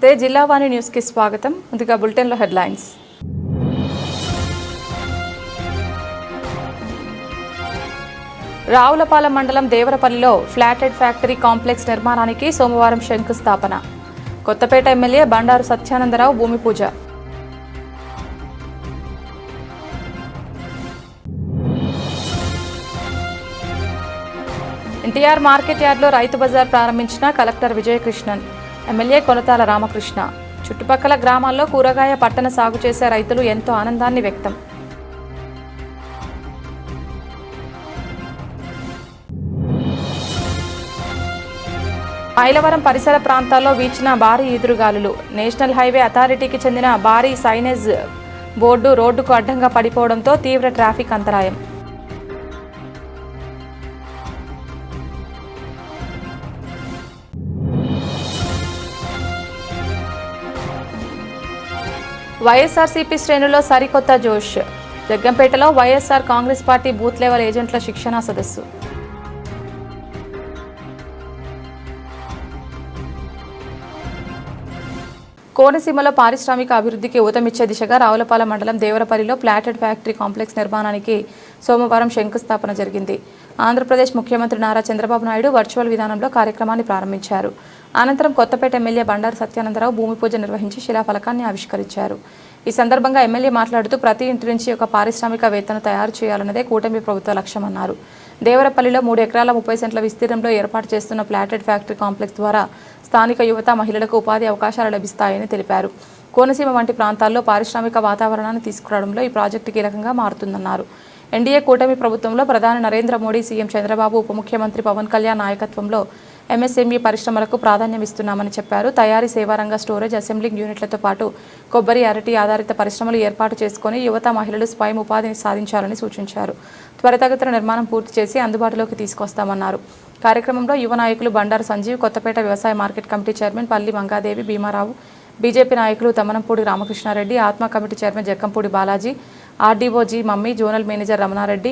నమస్తే జిల్లావాణి న్యూస్ కి స్వాగతం. ముందుగా బులెటిన్ లో హెడ్లైన్స్. రావులపాలెం మండలం దేవరపల్లిలో ఫ్లాటెడ్ ఫ్యాక్టరీ కాంప్లెక్స్ నిర్మాణానికి సోమవారం శంకుస్థాపన. కొత్తపేట ఎమ్మెల్యే బండారు సత్యానందరావు భూమి పూజ. ఎన్టీఆర్ మార్కెట్ యార్డ్లో రైతు బజార్ ప్రారంభించిన కలెక్టర్ విజయకృష్ణన్, ఎమ్మెల్యే కొనతాల రామకృష్ణ. చుట్టుపక్కల గ్రామాల్లో కూరగాయ పట్టణ సాగు చేసే రైతులు ఎంతో ఆనందాన్ని వ్యక్తం. మైలవరం పరిసర ప్రాంతాల్లో వీచిన భారీ ఈదురుగాలులు. నేషనల్ హైవే అథారిటీకి చెందిన భారీ సైనేజ్ బోర్డు రోడ్డుకు అడ్డంగా పడిపోవడంతో తీవ్ర ట్రాఫిక్ అంతరాయం. వైఎస్ఆర్సీపీ శ్రేణుల్లో సరికొత్త జోష్. జగ్గంపేటలో వైఎస్ఆర్ కాంగ్రెస్ పార్టీ బూత్ లెవెల్ ఏజెంట్ల శిక్షణా సదస్సు. కోనసీమలో పారిశ్రామిక అభివృద్ధికి ఊతమిచ్చే దిశగా రావులపాలెం మండలం దేవరపల్లిలో ఫ్లాటెడ్ ఫ్యాక్టరీ కాంప్లెక్స్ నిర్మాణానికి సోమవారం శంకుస్థాపన జరిగింది. ఆంధ్రప్రదేశ్ ముఖ్యమంత్రి నారా చంద్రబాబు నాయుడు వర్చువల్ విధానంలో కార్యక్రమాన్ని ప్రారంభించారు. అనంతరం కొత్తపేట ఎమ్మెల్యే బండారు సత్యానందరావు భూమి పూజ నిర్వహించి శిలాఫలకాన్ని ఆవిష్కరించారు. ఈ సందర్భంగా ఎమ్మెల్యే మాట్లాడుతూ ప్రతి ఇంటి నుంచి ఒక పారిశ్రామికవేత్తను తయారు చేయాలన్నదే కూటమి ప్రభుత్వ లక్ష్యమన్నారు. దేవరపల్లిలో 3 ఎకరాల 30 సెంట్ల విస్తీర్ణంలో ఏర్పాటు చేస్తున్న ఫ్లాటెడ్ ఫ్యాక్టరీ కాంప్లెక్స్ ద్వారా స్థానిక యువత మహిళలకు ఉపాధి అవకాశాలు లభిస్తాయని తెలిపారు. కోనసీమ వంటి ప్రాంతాల్లో పారిశ్రామిక వాతావరణాన్ని తీసుకురావడంలో ఈ ప్రాజెక్టు కీలకంగా మారుతుందన్నారు. ఎన్డీఏ కూటమి ప్రభుత్వంలో ప్రధాని నరేంద్ర మోడీ, సీఎం చంద్రబాబు, ఉప ముఖ్యమంత్రి పవన్ కళ్యాణ్ నాయకత్వంలో ఎంఎస్ఎంఈ పరిశ్రమలకు ప్రాధాన్యం ఇస్తున్నామని చెప్పారు. తయారీ, సేవారంగ, స్టోరేజ్, అసెంబ్లింగ్ యూనిట్లతో పాటు కొబ్బరి, అరటి ఆధారిత పరిశ్రమలు ఏర్పాటు చేసుకుని యువత మహిళలు స్వయం ఉపాధిని సాధించాలని సూచించారు. త్వరితగతిన నిర్మాణం పూర్తి చేసి అందుబాటులోకి తీసుకొస్తామన్నారు. కార్యక్రమంలో యువ నాయకులు బండారు సంజీవ్, కొత్తపేట వ్యవసాయ మార్కెట్ కమిటీ చైర్మన్ పల్లి మంగాదేవి, భీమారావు, బీజేపీ నాయకులు Tammanampudi Ramakrishna Reddy, ATMA committee chairman Jakkampudi Balaji, RDO G మమ్మీ, zonal manager Ramana Reddy,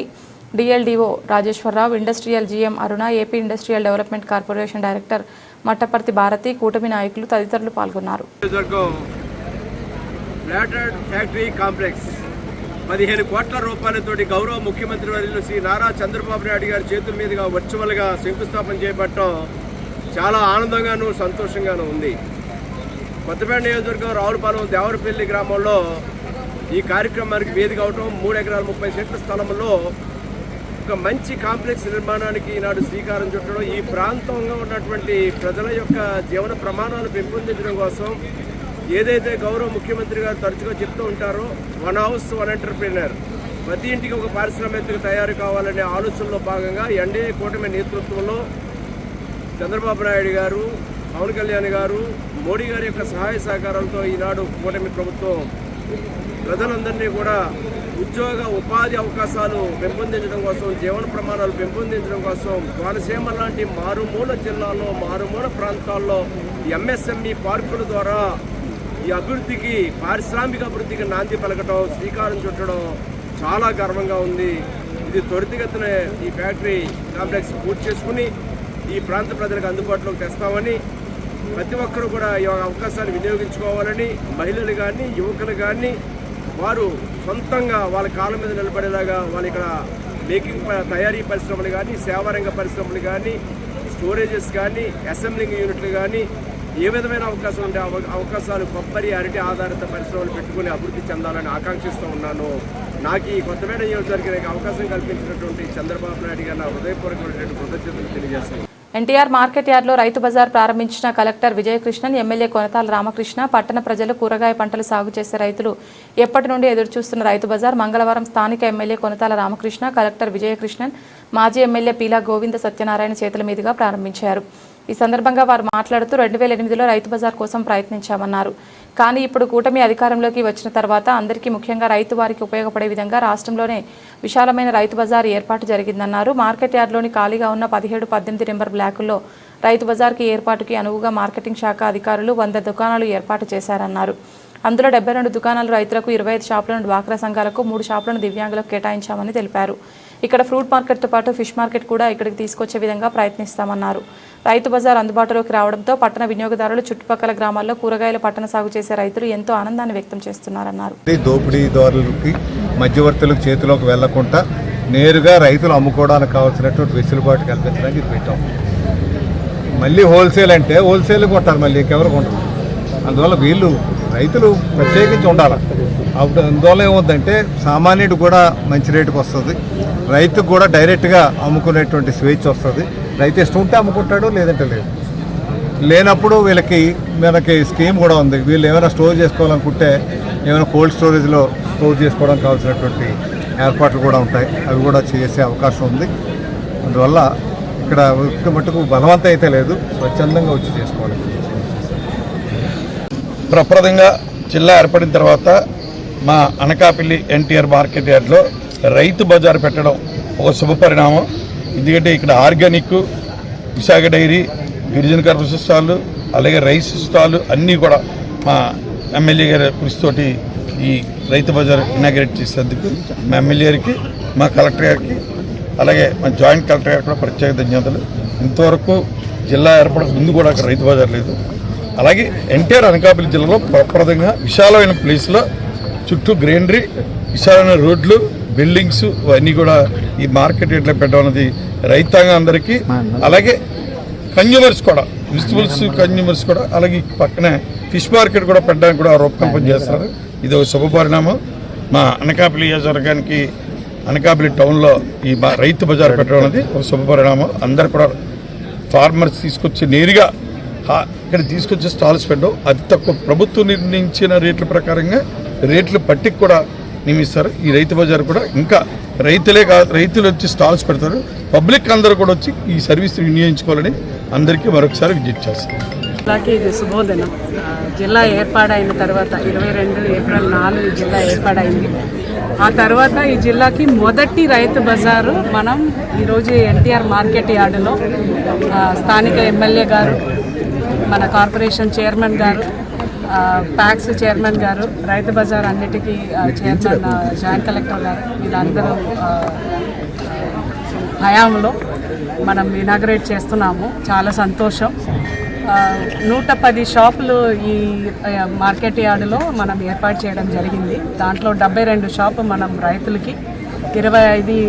DLDO Rajeswara Rao, industrial GM Aruna, AP industrial development corporation director Mattaparthi Bharathi, కూటమి నాయకులు తదితరులు పాల్గొన్నారు. 15 కోట్ల రూపాయలతోటి గౌరవ ముఖ్యమంత్రి వర్యులు శ్రీ నారా చంద్రబాబు నాయుడు గారి చేతుల మీదుగా వర్చువల్గా శంకుస్థాపన చేపట్టడం చాలా ఆనందంగాను సంతోషంగాను ఉంది. కొత్తపేట నియోజకవర్గం రావులపాలెం దేవరపల్లి గ్రామంలో ఈ కార్యక్రమానికి వేదిక అవటం 3 ఎకరాల 30 సెంట్ల స్థలంలో ఒక మంచి కాంప్లెక్స్ నిర్మాణానికి ఈనాడు శ్రీకారం చుట్టడం, ఈ ప్రాంతంలో ఉన్నటువంటి ప్రజల యొక్క జీవన ప్రమాణాలు పెంపొందించడం కోసం ఏదైతే గౌరవ ముఖ్యమంత్రి గారు తరచుగా చెప్తూ ఉంటారో, 1 హౌస్ 1 ఎంటర్ప్రీనర్, ప్రతి ఇంటికి ఒక పారిశ్రామికవేత్త తయారు కావాలనే ఆలోచనలో భాగంగా ఎన్డీఏ కూటమి నేతృత్వంలో చంద్రబాబు నాయుడు గారు, పవన్ కళ్యాణ్ గారు, మోడీ గారి యొక్క సహాయ సహకారాలతో ఈనాడు కూటమి ప్రభుత్వం ప్రజలందరినీ కూడా ఉద్యోగ ఉపాధి అవకాశాలు పెంపొందించడం కోసం, జీవన ప్రమాణాలు పెంపొందించడం కోసం కోనసీమ లాంటి మారుమూల జిల్లాల్లో, మారుమూల ప్రాంతాల్లో ఎంఎస్ఎంఈ పార్కుల ద్వారా ఈ అభివృద్ధికి, పారిశ్రామిక అభివృద్ధికి నాంది పలకటం, శ్రీకారం చుట్టడం చాలా గర్వంగా ఉంది. ఇది త్వరితగతిన ఈ ఫ్యాక్టరీ కాంప్లెక్స్ పూర్తి చేసుకుని ఈ ప్రాంత ప్రజలకు అందుబాటులోకి తెస్తామని, ప్రతి ఒక్కరూ కూడా ఈ అవకాశాన్ని వినియోగించుకోవాలని, మహిళలు కానీ, యువకులు కానీ వారు సొంతంగా వాళ్ళ కాళ్ళ మీద నిలబడేలాగా వాళ్ళు ఇక్కడ మేకింగ్ తయారీ పరిశ్రమలు కానీ, సేవారంగ పరిశ్రమలు కానీ, స్టోరేజెస్ కానీ, అసెంబ్లింగ్ యూనిట్లు కానీ ఏ విధమైన అవకాశం ఉంటే అవకాశాలు కొబ్బరి, అరటి ఆధారిత పరిశ్రమలు పెట్టుకుని అభివృద్ధి చెందాలని ఆకాంక్షిస్తూ ఉన్నాను. నాకు ఈ కొత్తపేట నియోజకవర్గానికి అవకాశం కల్పించినటువంటి చంద్రబాబు నాయుడు గారు నా హృదయపూర్వకమైనటువంటి కృతజ్ఞతలు తెలియజేస్తాను. ఎన్టీఆర్ మార్కెట్ యార్డ్లో రైతు బజార్ ప్రారంభించిన కలెక్టర్ విజయకృష్ణన్, ఎమ్మెల్యే కొనతాల రామకృష్ణ. పట్టణ ప్రజలు కూరగాయ పంటలు సాగు చేసే రైతులు ఎప్పటి నుండి ఎదురుచూస్తున్న రైతు బజార్ మంగళవారం స్థానిక ఎమ్మెల్యే కొనతాల రామకృష్ణ, కలెక్టర్ విజయకృష్ణన్, మాజీ ఎమ్మెల్యే పీలా గోవింద సత్యనారాయణ చేతుల మీదుగా ప్రారంభించారు. ఈ సందర్భంగా వారు మాట్లాడుతూ 2008లో రైతు బజార్ కోసం ప్రయత్నించామన్నారు. కానీ ఇప్పుడు కూటమి అధికారంలోకి వచ్చిన తర్వాత అందరికీ, ముఖ్యంగా రైతు వారికి ఉపయోగపడే విధంగా రాష్ట్రంలోనే విశాలమైన రైతు బజార్ ఏర్పాటు జరిగిందన్నారు. మార్కెట్ యార్డ్లోని ఖాళీగా ఉన్న 17, 18 నెంబర్ బ్లాకుల్లో రైతు బజార్కి ఏర్పాటుకి అనువుగా మార్కెటింగ్ శాఖ అధికారులు 100 దుకాణాలు ఏర్పాటు చేశారన్నారు. అందులో 72 దుకాణాలు రైతులకు, 25 షాపులను డ్వాక్రా సంఘాలకు, 3 షాపులను దివ్యాంగులకు కేటాయించామని తెలిపారు. ఇక్కడ ఫ్రూట్ మార్కెట్తో పాటు ఫిష్ మార్కెట్ కూడా ఇక్కడికి తీసుకొచ్చే విధంగా ప్రయత్నిస్తామన్నారు. రైతు బజార్ అందుబాటులోకి రావడంతో పట్టణ వినియోగదారులు, చుట్టుపక్కల గ్రామాల్లో కూరగాయల పట్టణ సాగు చేసే రైతులు ఎంతో ఆనందాన్ని వ్యక్తం చేస్తున్నారన్నారు. దోపిడీదారులకి, మధ్యవర్తులకు చేతిలోకి వెళ్లకుండా నేరుగా రైతులు అమ్ముకోవడానికి కావాల్సినటువంటి వెసులుబాటు కల్పించడానికి ఇది పెట్టాం. మళ్ళీ హోల్సేల్ అంటే హోల్సేల్ కొంటారు, మళ్ళీ ఇంకెవరు కొంటారు. అందువల్ల వీళ్ళు రైతులు ప్రత్యేకించి ఉండాలి. అందువల్ల ఏమవుతుందంటే సామాన్యుడు కూడా మంచి రేటుకు వస్తుంది, రైతుకు కూడా డైరెక్ట్గా అమ్ముకునేటువంటి స్వేచ్ఛ వస్తుంది. రైతు ఇష్టం ఉంటే అమ్ముకుంటాడు, లేదంటే లేదు. లేనప్పుడు మనకి స్కీమ్ కూడా ఉంది. వీళ్ళు ఏమైనా స్టోర్ చేసుకోవాలనుకుంటే ఏమైనా కోల్డ్ స్టోరేజ్లో స్టోర్ చేసుకోవడానికి కావాల్సినటువంటి ఏర్పాట్లు కూడా ఉంటాయి, అవి కూడా చేసే అవకాశం ఉంది. అందువల్ల ఇక్కడ మట్టుకు బలవంతం అయితే లేదు, స్వచ్ఛందంగా వచ్చి చేసుకోవాలి. ప్రప్రదంగా జిల్లా ఏర్పడిన తర్వాత మా అనకాపల్లి ఎన్టీఆర్ మార్కెట్ యార్డ్లో రైతు బజార్ పెట్టడం ఒక శుభ పరిణామం. ఎందుకంటే ఇక్కడ ఆర్గానిక్, విశాఖ డైరీ, గిరిజన కర్పూర స్టాళ్ళు, అలాగే రైస్ స్టాళ్ళు అన్నీ కూడా మా ఎమ్మెల్యే గారి కృషితోటి ఈ రైతు బజార్ ఇనాగ్రేట్ చేసేందుకు మా ఎమ్మెల్యే గారికి, మా కలెక్టర్ గారికి, అలాగే మా జాయింట్ కలెక్టర్ గారికి కూడా ప్రత్యేక ధన్యవాదాలు. ఇంతవరకు జిల్లా ఏర్పడక ముందు కూడా అక్కడ రైతు బజార్ లేదు. అలాగే ఎన్టీఆర్ అనకాపల్లి జిల్లాలో ప్రప్రదంగా విశాలమైన ప్లేస్లో చుట్టూ గ్రీనరీ, విశాలమైన రోడ్లు, బిల్డింగ్స్ అన్నీ కూడా ఈ మార్కెట్ రేట్లో పెట్టడం అనేది రైతాంగం అందరికీ, అలాగే కన్జ్యూమర్స్ కూడా, వెజిటబుల్స్ కన్జ్యూమర్స్ కూడా, అలాగే పక్కనే ఫిష్ మార్కెట్ కూడా పెట్టడానికి కూడా రూపకల్పన చేస్తారు. ఇది ఒక శుభ పరిణామం. మా అనకాపల్లి నియోజకవర్గానికి, అనకాపల్లి టౌన్లో ఈ రైతు బజార్ పెట్టడం అనేది ఒక శుభ పరిణామం. అందరు కూడా ఫార్మర్స్ తీసుకొచ్చి నేరుగా ఇక్కడ తీసుకొచ్చి స్టాల్స్ పెట్టడం, అతి తక్కువ ప్రభుత్వం నిర్ణయించిన రేట్ల ప్రకారంగా రేట్లు పట్టికి కూడా నియమిస్తారు. ఈ రైతు బజార్ కూడా ఇంకా రైతులే కాదు, రైతులు వచ్చి స్టాల్స్ పెడతారు. పబ్లిక్ అందరూ కూడా వచ్చి ఈ సర్వీస్ వినియోగించుకోవాలని అందరికీ మరొకసారి విజిట్ చేస్తారు. జిల్లాకి ఇది శుభోదనం. జిల్లా ఏర్పాడైన తర్వాత 22 ఏప్రిల్ 4 జిల్లా ఏర్పాడైంది. ఆ తర్వాత ఈ జిల్లాకి మొదటి రైతు బజారు మనం ఈరోజు ఎన్టీఆర్ మార్కెట్ యార్డులో స్థానిక ఎమ్మెల్యే గారు, మన కార్పొరేషన్ చైర్మన్ గారు, ప్యాక్స్ చైర్మన్ గారు, రైతు బజార్ అన్నిటికీ చైర్మన్ జాయింట్ కలెక్టర్ గారు, వీళ్ళందరూ హయాంలో మనం ఇనాగ్రేట్ చేస్తున్నాము. చాలా సంతోషం. 110 షాపులు ఈ మార్కెట్ యార్డులో మనం ఏర్పాటు చేయడం జరిగింది. దాంట్లో 72 షాపు మనం రైతులకి, 25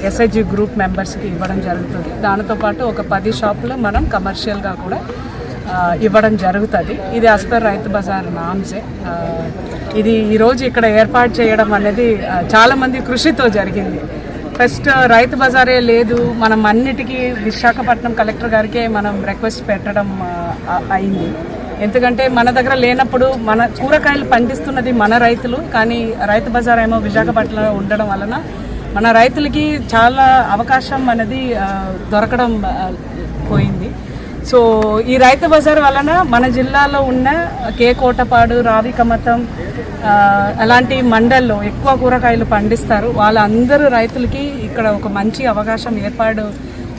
ఎస్ఐజి గ్రూప్ మెంబర్స్కి ఇవ్వడం జరుగుతుంది. దానితో పాటు ఒక 10 షాపులు మనం కమర్షియల్గా కూడా ఇవ్వడం జరుగుతుంది. ఇది యాజ్ పర్ రైతు బజార్ నామ్సే. ఇది ఈరోజు ఇక్కడ ఏర్పాటు చేయడం అనేది చాలామంది కృషితో జరిగింది. ఫస్ట్ రైతు బజారే లేదు, మనం అన్నిటికీ విశాఖపట్నం కలెక్టర్ గారికే మనం రిక్వెస్ట్ పెట్టడం అయింది. ఎందుకంటే మన దగ్గర లేనప్పుడు మన కూరగాయలు పండిస్తున్నది మన రైతులు, కానీ రైతు బజార్ ఏమో విశాఖపట్నంలో ఉండడం వలన మన రైతులకి చాలా అవకాశం అనేది దొరకడం పోయింది. సో ఈ రైతు బజార్ వలన మన జిల్లాలో ఉన్న కోటపాడు, రావికమతం అలాంటి మండల్లో ఎక్కువ కూరగాయలు పండిస్తారు. వాళ్ళందరూ రైతులకి ఇక్కడ ఒక మంచి అవకాశం ఏర్పాటు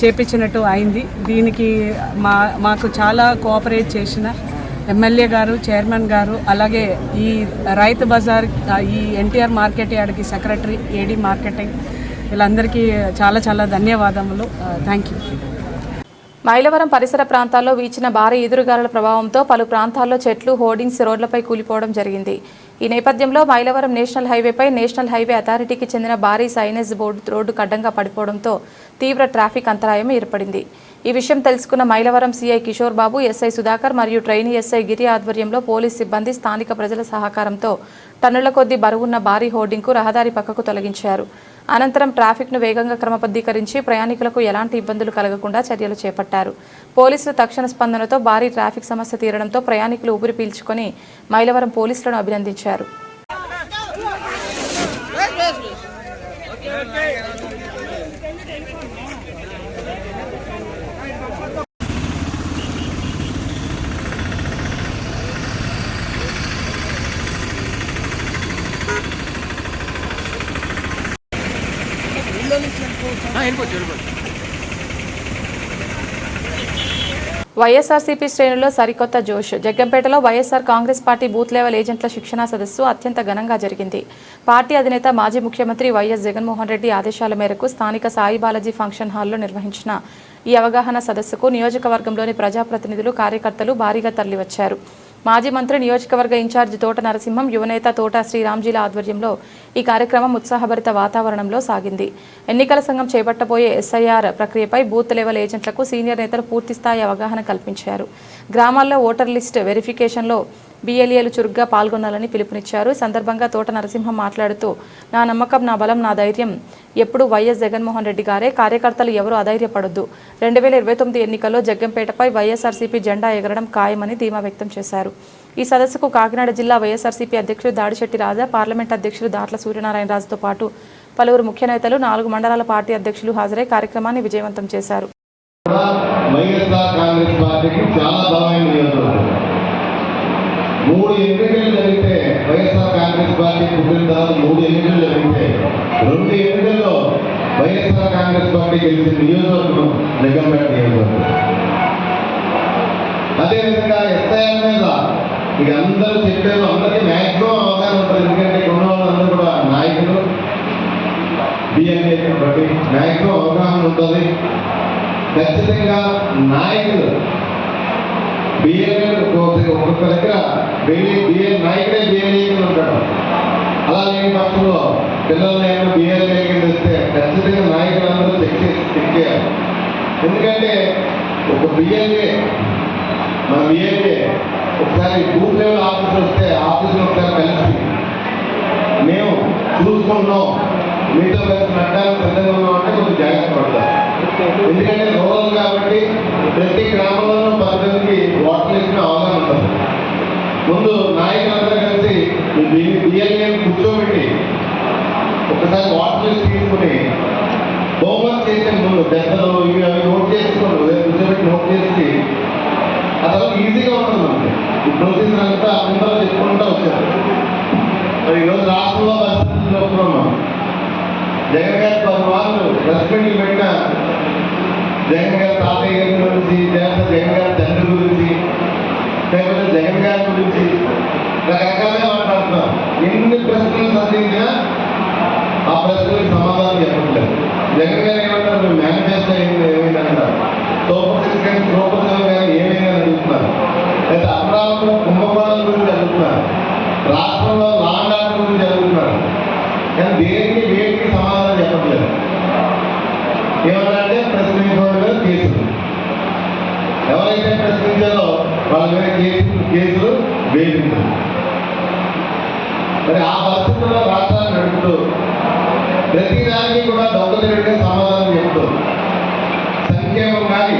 చేపించినట్టు అయింది. దీనికి మాకు చాలా కోఆపరేట్ చేసిన ఎమ్మెల్యే గారు, చైర్మన్ గారు, అలాగే ఈ రైతు బజార్, ఈ ఎన్టీఆర్ మార్కెట్ యార్డ్కి సెక్రటరీ, ఏడీ మార్కెటింగ్, వీళ్ళందరికీ చాలా చాలా ధన్యవాదములు. Thank you. మైలవరం పరిసర ప్రాంతాల్లో వీచిన భారీ ఈదురుగాలుల ప్రభావంతో పలు ప్రాంతాల్లో చెట్లు, హోర్డింగ్స్ రోడ్లపై కూలిపోవడం జరిగింది. ఈ నేపథ్యంలో మైలవరం నేషనల్ హైవేపై నేషనల్ హైవే అథారిటీకి చెందిన భారీ సైనేజ్ బోర్డు రోడ్డు అడ్డంగా పడిపోవడంతో తీవ్ర ట్రాఫిక్ అంతరాయం ఏర్పడింది. ఈ విషయం తెలుసుకున్న మైలవరం సీఐ కిషోర్ బాబు, ఎస్ఐ సుధాకర్ మరియు ట్రైనీ ఎస్ఐ గిరి ఆధ్వర్యంలో పోలీస్ సిబ్బంది స్థానిక ప్రజల సహకారంతో టన్నుల కొద్దీ బరువున్న భారీ హోర్డింగ్కు రహదారి పక్కకు తొలగించారు. అనంతరం ట్రాఫిక్ను వేగంగా క్రమబద్ధీకరించి ప్రయాణికులకు ఎలాంటి ఇబ్బందులు కలగకుండా చర్యలు చేపట్టారు. పోలీసుల తక్షణ స్పందనతో భారీ ట్రాఫిక్ సమస్య తీరడంతో ప్రయాణికులు ఊపిరి పీల్చుకొని మైలవరం పోలీసులను అభినందించారు. వైఎస్ఆర్సీపీ శ్రేణుల్లో సరికొత్త జోష్. జగ్గంపేటలో వైఎస్ఆర్ కాంగ్రెస్ పార్టీ బూత్ లెవెల్ ఏజెంట్ల శిక్షణా సదస్సు అత్యంత ఘనంగా జరిగింది. పార్టీ అధినేత మాజీ ముఖ్యమంత్రి వైఎస్ జగన్మోహన్ రెడ్డి ఆదేశాల మేరకు స్థానిక సాయి బాలాజీ ఫంక్షన్ హాల్లో నిర్వహించిన ఈ అవగాహన సదస్సుకు నియోజకవర్గంలోని ప్రజాప్రతినిధులు, కార్యకర్తలు భారీగా తరలివచ్చారు. మాజీ మంత్రి, నియోజకవర్గ ఇన్ఛార్జి తోట నరసింహం, యువనేత తోట శ్రీరామ్జీల ఆధ్వర్యంలో ఈ కార్యక్రమం ఉత్సాహభరిత వాతావరణంలో సాగింది. ఎన్నికల సంఘం చేపట్టబోయే ఎస్ఐఆర్ ప్రక్రియపై బూత్ లెవెల్ ఏజెంట్లకు సీనియర్ నేతలు పూర్తిస్థాయి అవగాహన కల్పించారు. గ్రామాల్లో ఓటర్ లిస్ట్ వెరిఫికేషన్లో BLAలు చురుగ్గా పాల్గొనాలని పిలుపునిచ్చారు. ఈ సందర్భంగా తోట నరసింహం మాట్లాడుతూ, నా నమ్మకం, నా బలం, నా ధైర్యం ఎప్పుడు వైఎస్ జగన్మోహన్ రెడ్డి గారే. కార్యకర్తలు ఎవరూ అధైర్యపడొద్దు. 2029 ఎన్నికల్లో జగ్గంపేటపై వైఎస్ఆర్సీపీ జెండా ఎగరడం ఖాయమని ధీమా వ్యక్తం చేశారు. ఈ సదస్సుకు కాకినాడ జిల్లా వైఎస్ఆర్సీపీ అధ్యక్షుడు దాడిశెట్టి రాజా, పార్లమెంట్ అధ్యక్షుడు దాట్ల సూర్యనారాయణరాజుతో పాటు పలువురు ముఖ్య నేతలు, 4 మండలాల పార్టీ అధ్యక్షులు హాజరై కార్యక్రమాన్ని విజయవంతం చేశారు. వైఎస్ఆర్ కాంగ్రెస్ పార్టీకి చాలా బలమైన నియోజకవర్గం. 3 ఎన్నికలు జరిగితే వైఎస్ఆర్ కాంగ్రెస్ పార్టీ పుట్టిన తర్వాత 3 ఎన్నికలు జరిగితే 2 ఎన్నికల్లో వైఎస్ఆర్ కాంగ్రెస్ పార్టీ గెలిచిన నియోజకవర్గం జగ్గంపేట నియోజకవర్గం. అదేవిధంగా ఎస్ఐఆర్ మీద ఇక అందరూ చెప్పారు, అందరికీ మ్యాక్సిమం అవగాహన ఉంటుంది. ఎందుకంటే ఉన్న వాళ్ళందరూ కూడా నాయకులు, BLA బట్టి మ్యాక్సిమం అవగాహన ఉంటుంది. ఖచ్చితంగా నాయకులు BLA ఒక్కొక్క దగ్గర BLA నాయకుడే BLA ఉంటాడు. అలా లేని పక్షంలో పిల్లల్ని BLA ఇస్తే ఖచ్చితంగా నాయకులందరూ చెక్ చేయాలి. ఎందుకంటే ఒక BLA మన BLA ఒకసారి బూత్ లెవెల్ ఆఫీసర్ వస్తే ఆఫీసులో ఒకసారి కలిసి మేము చూసుకుంటున్నాం, మీతో కలిసి నడ్డానికి సిద్ధంగా ఉన్నాం అంటే కొంచెం జాగ్రత్త పడతారు. ఎందుకంటే రూరల్ కాబట్టి ప్రతి గ్రామంలోనూ 10 మందికి ఓటర్ లిస్ట్ అవగాహన ఉంటుంది. ముందు నాయకులందరూ కలిసి BLA కూర్చోబెట్టి ఒకసారి ఓటర్ లిస్ట్ తీసుకుని హోంవర్క్ చేసే ముందు పెద్దలు ఇవి అవి నోట్ చేసుకోండి, కూర్చోబెట్టి నోట్ చేసి ఆ తర్వాత ఈజీగా ఉంటుంది. మనకి ఈ ప్రొసీజర్ అంతా అందరూ చెప్పుకుంటూ వచ్చారు. మరి ఈరోజు రాష్ట్రంలో పరిస్థితులు చెప్తున్నాం. జగన్ గారి 10 మార్లు ప్రెస్ మీట్లు పెట్టిన జగన్ గారి తాతయ్య గారి గురించి, జగన్ గారి తండ్రి గురించి, లేకపోతే జగన్ గారి గురించి రకరకాలుగా మాట్లాడుతున్నాం. ఎన్ని ప్రశ్నలు సంధించినా ఆ ప్రశ్నలకు సమాధానం చెప్పట్లేదు. జగన్ గారు ఏమంటారు, మీరు మేనిఫెస్టో ఏమైందంటారు, సూపర్ 6 కానీ సూపర్ 7 కానీ ఏమైందని అడుగుతున్నారు. లేదా అమరావతిలో కుంభకోణాల గురించి అడుగుతున్నారు, రాష్ట్రంలో లా అండ్ ఆర్డర్ గురించి అడుగుతున్నారు. కానీ దేనికి వేటికి సమాధానం చెప్పట్లేదు. ఏమన్నారంటే ప్రశ్నించడం మీద కేసులు, ఎవరైతే ప్రశ్నించారో వాళ్ళ మీద కేసులు వేధించారు. మరి ఆ పరిస్థితుల్లో రాష్ట్రాన్ని నడుపుతూ ప్రతి దానికి కూడా దొంగతిరిగే సమాధానం చెప్తూ సంక్షేమం కానీ,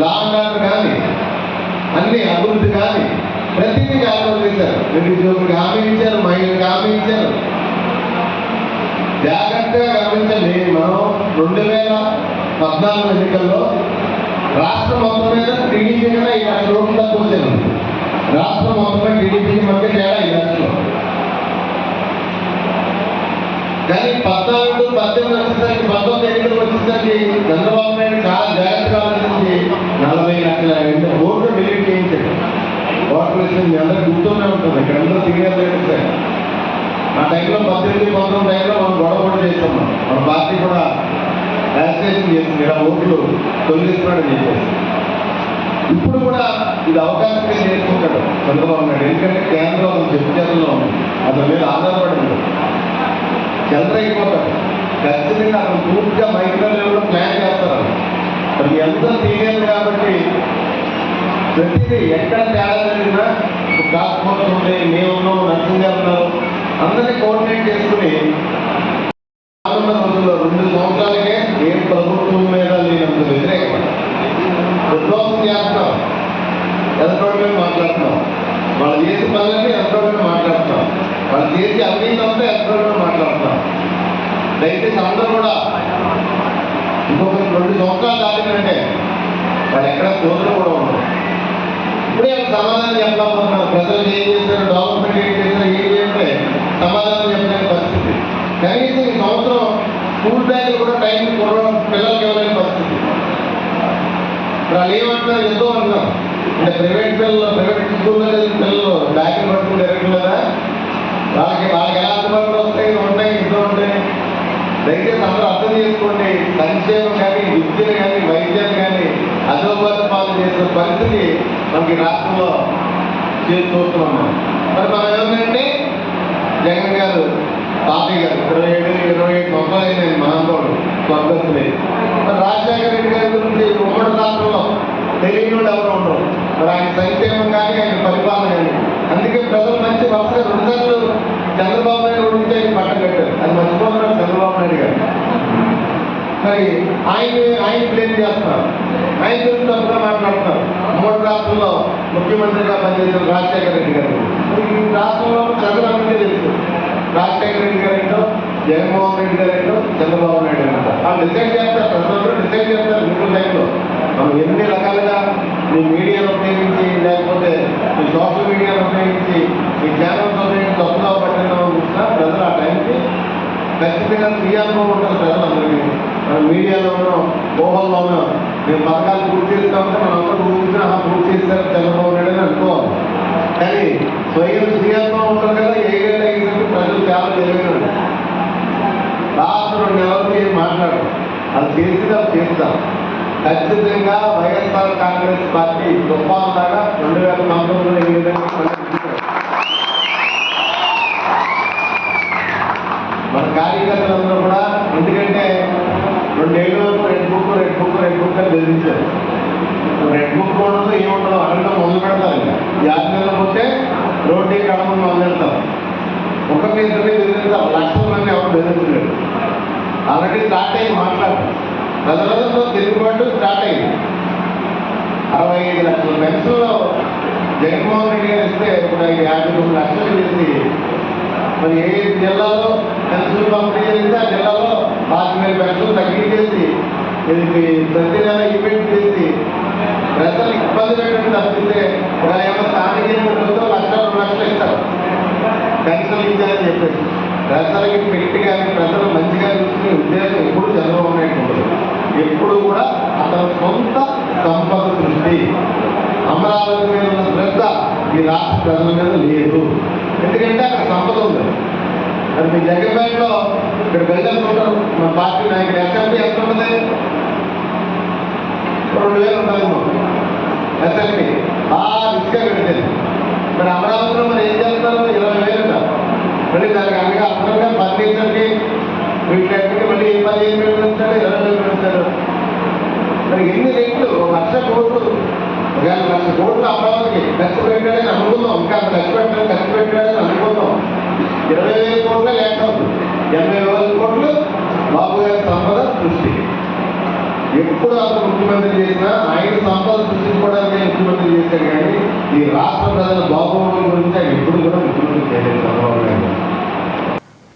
లా అండ్ ఆర్డర్ కానీ, అన్ని అభివృద్ధి కానీ ప్రతిదీ కాలం చేశారు. నిరుద్యోగులకు హామీ ఇచ్చారు, మహిళలకు హామీ ఇచ్చారు. జాగ్రత్తగా గమనించండి, మనం 2014 ఎన్నికల్లో రాష్ట్రం మొత్తం మీద టీడీపీ కన్నా 2 లక్షల ఓట్లు తక్కువ వచ్చాను. రాష్ట్రం మొత్తం మీద టీడీపీకి మధ్య తేడా 2 లక్షలు. కానీ 14, 18 వచ్చేసరికి 19 ఎన్నికలు వచ్చేసరికి చంద్రబాబు నాయుడు చాలా జాగ్రత్తగా ఆలోచించి 40 లక్షల ఓట్లు డిలీట్ చేయించాడు. ఓటర్ లిస్ట్ మీ అందరూ గుర్తూనే ఉంటుంది. ఇక్కడ అందరూ సీనియర్ లీడర్స్. ఆ టైంలో 18, 19 టైంలో మనం గొడవ చేస్తున్నాం. మన పార్టీ కూడా రిజిస్ట్రేషన్ చేసింది, ఇలా ఓట్లు తొలగిస్తున్నాడని చెప్పేసి. ఇప్పుడు కూడా ఇది అవకాశంగా చేసుకుంటాడు చంద్రబాబు నాయుడు. ఎందుకంటే కేంద్రం అతను చెప్పుచేతల్లో ఉంది, అతని మీద ఆధారపడి ఉంటుంది. చంద్రైపోతాడు. ఖచ్చితంగా అతను పూర్తిగా మైక్రో లెవెల్లో ప్లాన్ చేస్తారు. అది ఎంత సీనియర్ కాబట్టి ప్రతిదీ ఎక్కడ తేడా జరిగినా టాస్క్ ఫోర్స్ ఉంటే మేమున్నాం, నర్సింగ్ గారు ఉన్నారు, అందరినీ కోఆర్డినేట్ చేసుకుని 2 సంవత్సరాలకే ఏ ప్రభుత్వం మీద లేనంత వ్యతిరేకం విధ్వంసం చేస్తున్నాం. ఎదటోడి మీద మాట్లాడుతున్నాం, వాళ్ళు చేసే పనులన్నీ ఎదటోడి మీద మాట్లాడుతున్నాం, వాళ్ళు చేసే అవినీతి అంతా ఎదటోడి మీద మాట్లాడుతున్నాం. దయచేసి అందరూ కూడా ఇంకొక 2 సంవత్సరాలు దాటినంటే వాళ్ళు ఎక్కడ సోదరులు కూడా ఉండరు. ఇప్పుడే సమాధానం చెప్పలేకపోతున్నారు. ప్రజలు ఏం చేశారు, డెవలప్మెంట్ ఏం చేశారు, ఏం చేస్తే సమాధానం చెప్పలేని పరిస్థితి. కనీసం ఈ సంవత్సరం స్కూల్ బ్యాగులు కూడా టైం పిల్లలకి ఇవ్వలేని పరిస్థితి. వాళ్ళు ఏమంటున్నారు ఎంతో అంటున్నాం అంటే ప్రైవేట్ స్కూల్లో పిల్లలు బ్యాగ్లు పట్టుకుని జరగలేదా వాళ్ళకి ఎలా అందుబాటులో వస్తాయి ఉంటాయి ఇంట్లో ఉంటాయి. దయచేసి అందరూ అర్థం చేసుకోండి. సంక్షేమం కానీ విద్యను కానీ వైద్యాన్ని కానీ అధోగతి పాలు చేసే పరిస్థితి మనకి రాష్ట్రంలో చూస్తున్నాం. మరి మనం ఏమంటే జగన్ గారు తాతయ్య గారు 27 సంవత్సరాలు అయినాయి మహానుభావుడు స్వర్గస్థులే. మరి రాజశేఖర రెడ్డి గారి గురించి ఉమ్మడి రాష్ట్రంలో తెలియని వాళ్ళు ఎవరు ఉండరు. మరి ఆయన సంక్షేమం కానీ ఆయన పరిపాలన కానీ అందుకే ప్రజలు మంచి వరుసగా 2 సార్లు చంద్రబాబు నాయుడు గురించి ఆయన పట్టం కట్టారు. అది మర్చిపోతున్నారు చంద్రబాబు నాయుడు గారు. మరి ఆయన బ్లేమ్ చేస్తున్నారు, ఆయన గురించి తప్పుగా మాట్లాడుతున్నారు. ఉమ్మడి రాష్ట్రంలో ముఖ్యమంత్రిగా పనిచేసిన రాజశేఖర రెడ్డి గారు ఈ రాష్ట్రంలో ప్రజలందరికీ తెలుసు. రాజశేఖర రెడ్డి గారు ఏంటో, జగన్మోహన్ రెడ్డి గారు ఏంటో, చంద్రబాబు నాయుడు ఏంటో వాళ్ళు డిసైడ్ చేస్తారు. ప్రజలందరూ డిసైడ్ చేస్తారు. మిగిలిన టైంలో మనం ఎన్ని రకాలుగా మీ మీడియాను ఉపయోగించి లేకపోతే మీ సోషల్ మీడియాను ఉపయోగించి మీ ఛానల్స్ ఉపయోగించి తప్పుగా పట్టిన చూసినా ప్రజలు ఆ టైంకి ఖచ్చితంగా క్రియాత్మకం ఉంటారు. ప్రజలందరికీ మనం మీడియాలోనూ ఊహల్లోనూ మేము పథకాలు పూర్తి చేస్తామంటే మనం అందరూ ఊహించినా పూర్తి చేస్తారు చంద్రబాబు నాయుడు అని అనుకోవాలి. కానీ స్వయం క్రియాత్మకం ఉంటారు కదా. 7 ఏళ్ళు అయ్యేసరికి ప్రజలు చాలా తెలియదు. లాస్ట్ 2 నెలలకి ఏం మాట్లాడరు. అది చేస్తాం. ఖచ్చితంగా వైఎస్ఆర్ కాంగ్రెస్ పార్టీ తుఫాన్ లాగా 2019లో ఈ విధంగా మన కార్యకర్తలందరూ కూడా ఎందుకంటే 2 ఏళ్ళ వరకు రెడ్ బుక్ అని బెదిరించారు. రెడ్ బుక్ ఉండదు ఏముండదు అడగడం మొదలు పెడతారు. ఇంకా 5 నెలలు పోతే రోడ్డు కడమని మొదలు పెడతారు. ఒక మీద బెదిరిస్తారు. లక్షల మంది ఎవరు బెదిరించలేరు. ఆల్రెడీ స్టార్ట్ అయ్యి మాట్లాడతారు. ప్రజలతో తిరుగుబాటు స్టార్ట్ అయింది. 65 లక్షల పెన్షన్లో జగన్మోహన్ రెడ్డి గారు ఇస్తే ఇప్పుడు 53 లక్షలు చేసి మరి ఏ జిల్లాలో పెన్షన్లు పంపిణీ చేస్తే ఆ జిల్లాలో 5,000 పెన్షన్లు తగ్గించేసి దీనికి ప్రతి నెల ఈవెంట్ చేసి ప్రజలు ఇబ్బంది పెట్టడం తప్పితే ఏమో స్థానిక ఎన్నికలతో 1,00,000 2 లక్షలు ఇస్తారు పెన్షన్లు ఇచ్చారని చెప్పేసి ప్రజలకి పెట్టి కానీ ప్రజలు మంచిగా చూసుకునే ఉద్దేశం ఎప్పుడు చంద్రబాబు నాయుడు ఉండదు. ఎప్పుడు కూడా అతని సొంత సంపద సృష్టి అమరావతి మీద ఉన్న శ్రద్ధ ఈ రాష్ట్ర ప్రజల మీద లేదు. ఎందుకంటే అక్కడ సంపద ఉంది. మరి మీ జగన్పేటలో ఇక్కడ వెళ్ళాలనుకుంటారు మా పార్టీ నాయకుడు ఎస్ఎంపీ ఎంత ఉంటుంది? 2,000 ఉంటుందేమో ఎస్ఎంపీ రిస్క్గా పెట్టేది. మరి అమరావతిలో మరి ఏం చేస్తారు? 20,000 ఉంటారు. మళ్ళీ దానికి అనగా అర్థంగా ఫర్నిచర్కి వీటికి మళ్ళీ 15,000 పెడతారు, 20,000 పెడతారు. మరి ఎన్ని రెట్లు 1,00,000 కోట్లు 1,00,000 కోట్లు అమరావతికి ఖర్చు పెట్టాడని అనుకుందాం. ఇంకా ఖర్చు పెట్టాడని అనుకుందాం. 20,000 కోట్లే లేకపోతే 80,000 కోట్లు బాబు గారి సంపద సృష్టి. ఎప్పుడు అతను ముఖ్యమంత్రి చేసినా ఆయన సంపద సృష్టించుకోవడానికి ముఖ్యమంత్రి చేశారు. కానీ ఈ రాష్ట్ర ప్రజల బాగోగుల గురించి ఆయన ఎప్పుడు కూడా ముఖ్యమంత్రి చేయలేదు Chandrababu Naidu.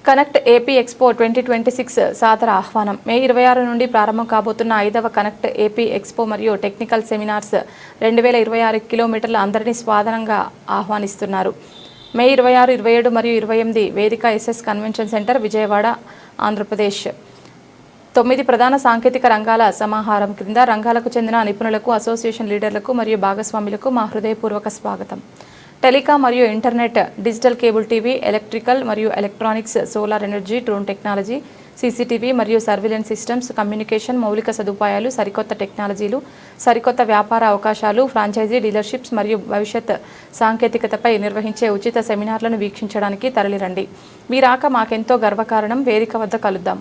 Connect AP expo 2026 సాదర ఆహ్వానం. మే 26 నుండి ప్రారంభం కాబోతున్న 5వ కనెక్ట్ ఏపీ ఎక్స్పో మరియు టెక్నికల్ సెమినార్స్ 2026 కిలోమీటర్ల అందరినీ స్వాగతంగా ఆహ్వానిస్తున్నారు. మే 26, 27 మరియు 28 వేదిక SS convention centre, Vijayawada, Andhra Pradesh. 9 ప్రధాన సాంకేతిక రంగాల సమాహారం క్రింద రంగాలకు చెందిన నిపుణులకు, అసోసియేషన్ లీడర్లకు మరియు భాగస్వాములకు మా హృదయపూర్వక స్వాగతం. టెలికాం మరియు internet, digital cable TV, electrical మరియు electronics, solar energy, drone technology, CCTV మరియు సర్విలెన్స్ సిస్టమ్స్, కమ్యూనికేషన్, మౌలిక సదుపాయాలు, సరికొత్త టెక్నాలజీలు, సరికొత్త వ్యాపార అవకాశాలు, ఫ్రాంచైజీ డీలర్షిప్స్ మరియు భవిష్యత్ సాంకేతికతపై నిర్వహించే ఉచిత సెమినార్లను వీక్షించడానికి తరలిరండి. మీ రాక మాకెంతో గర్వకారణం. వేదిక వద్ద కలుద్దాం.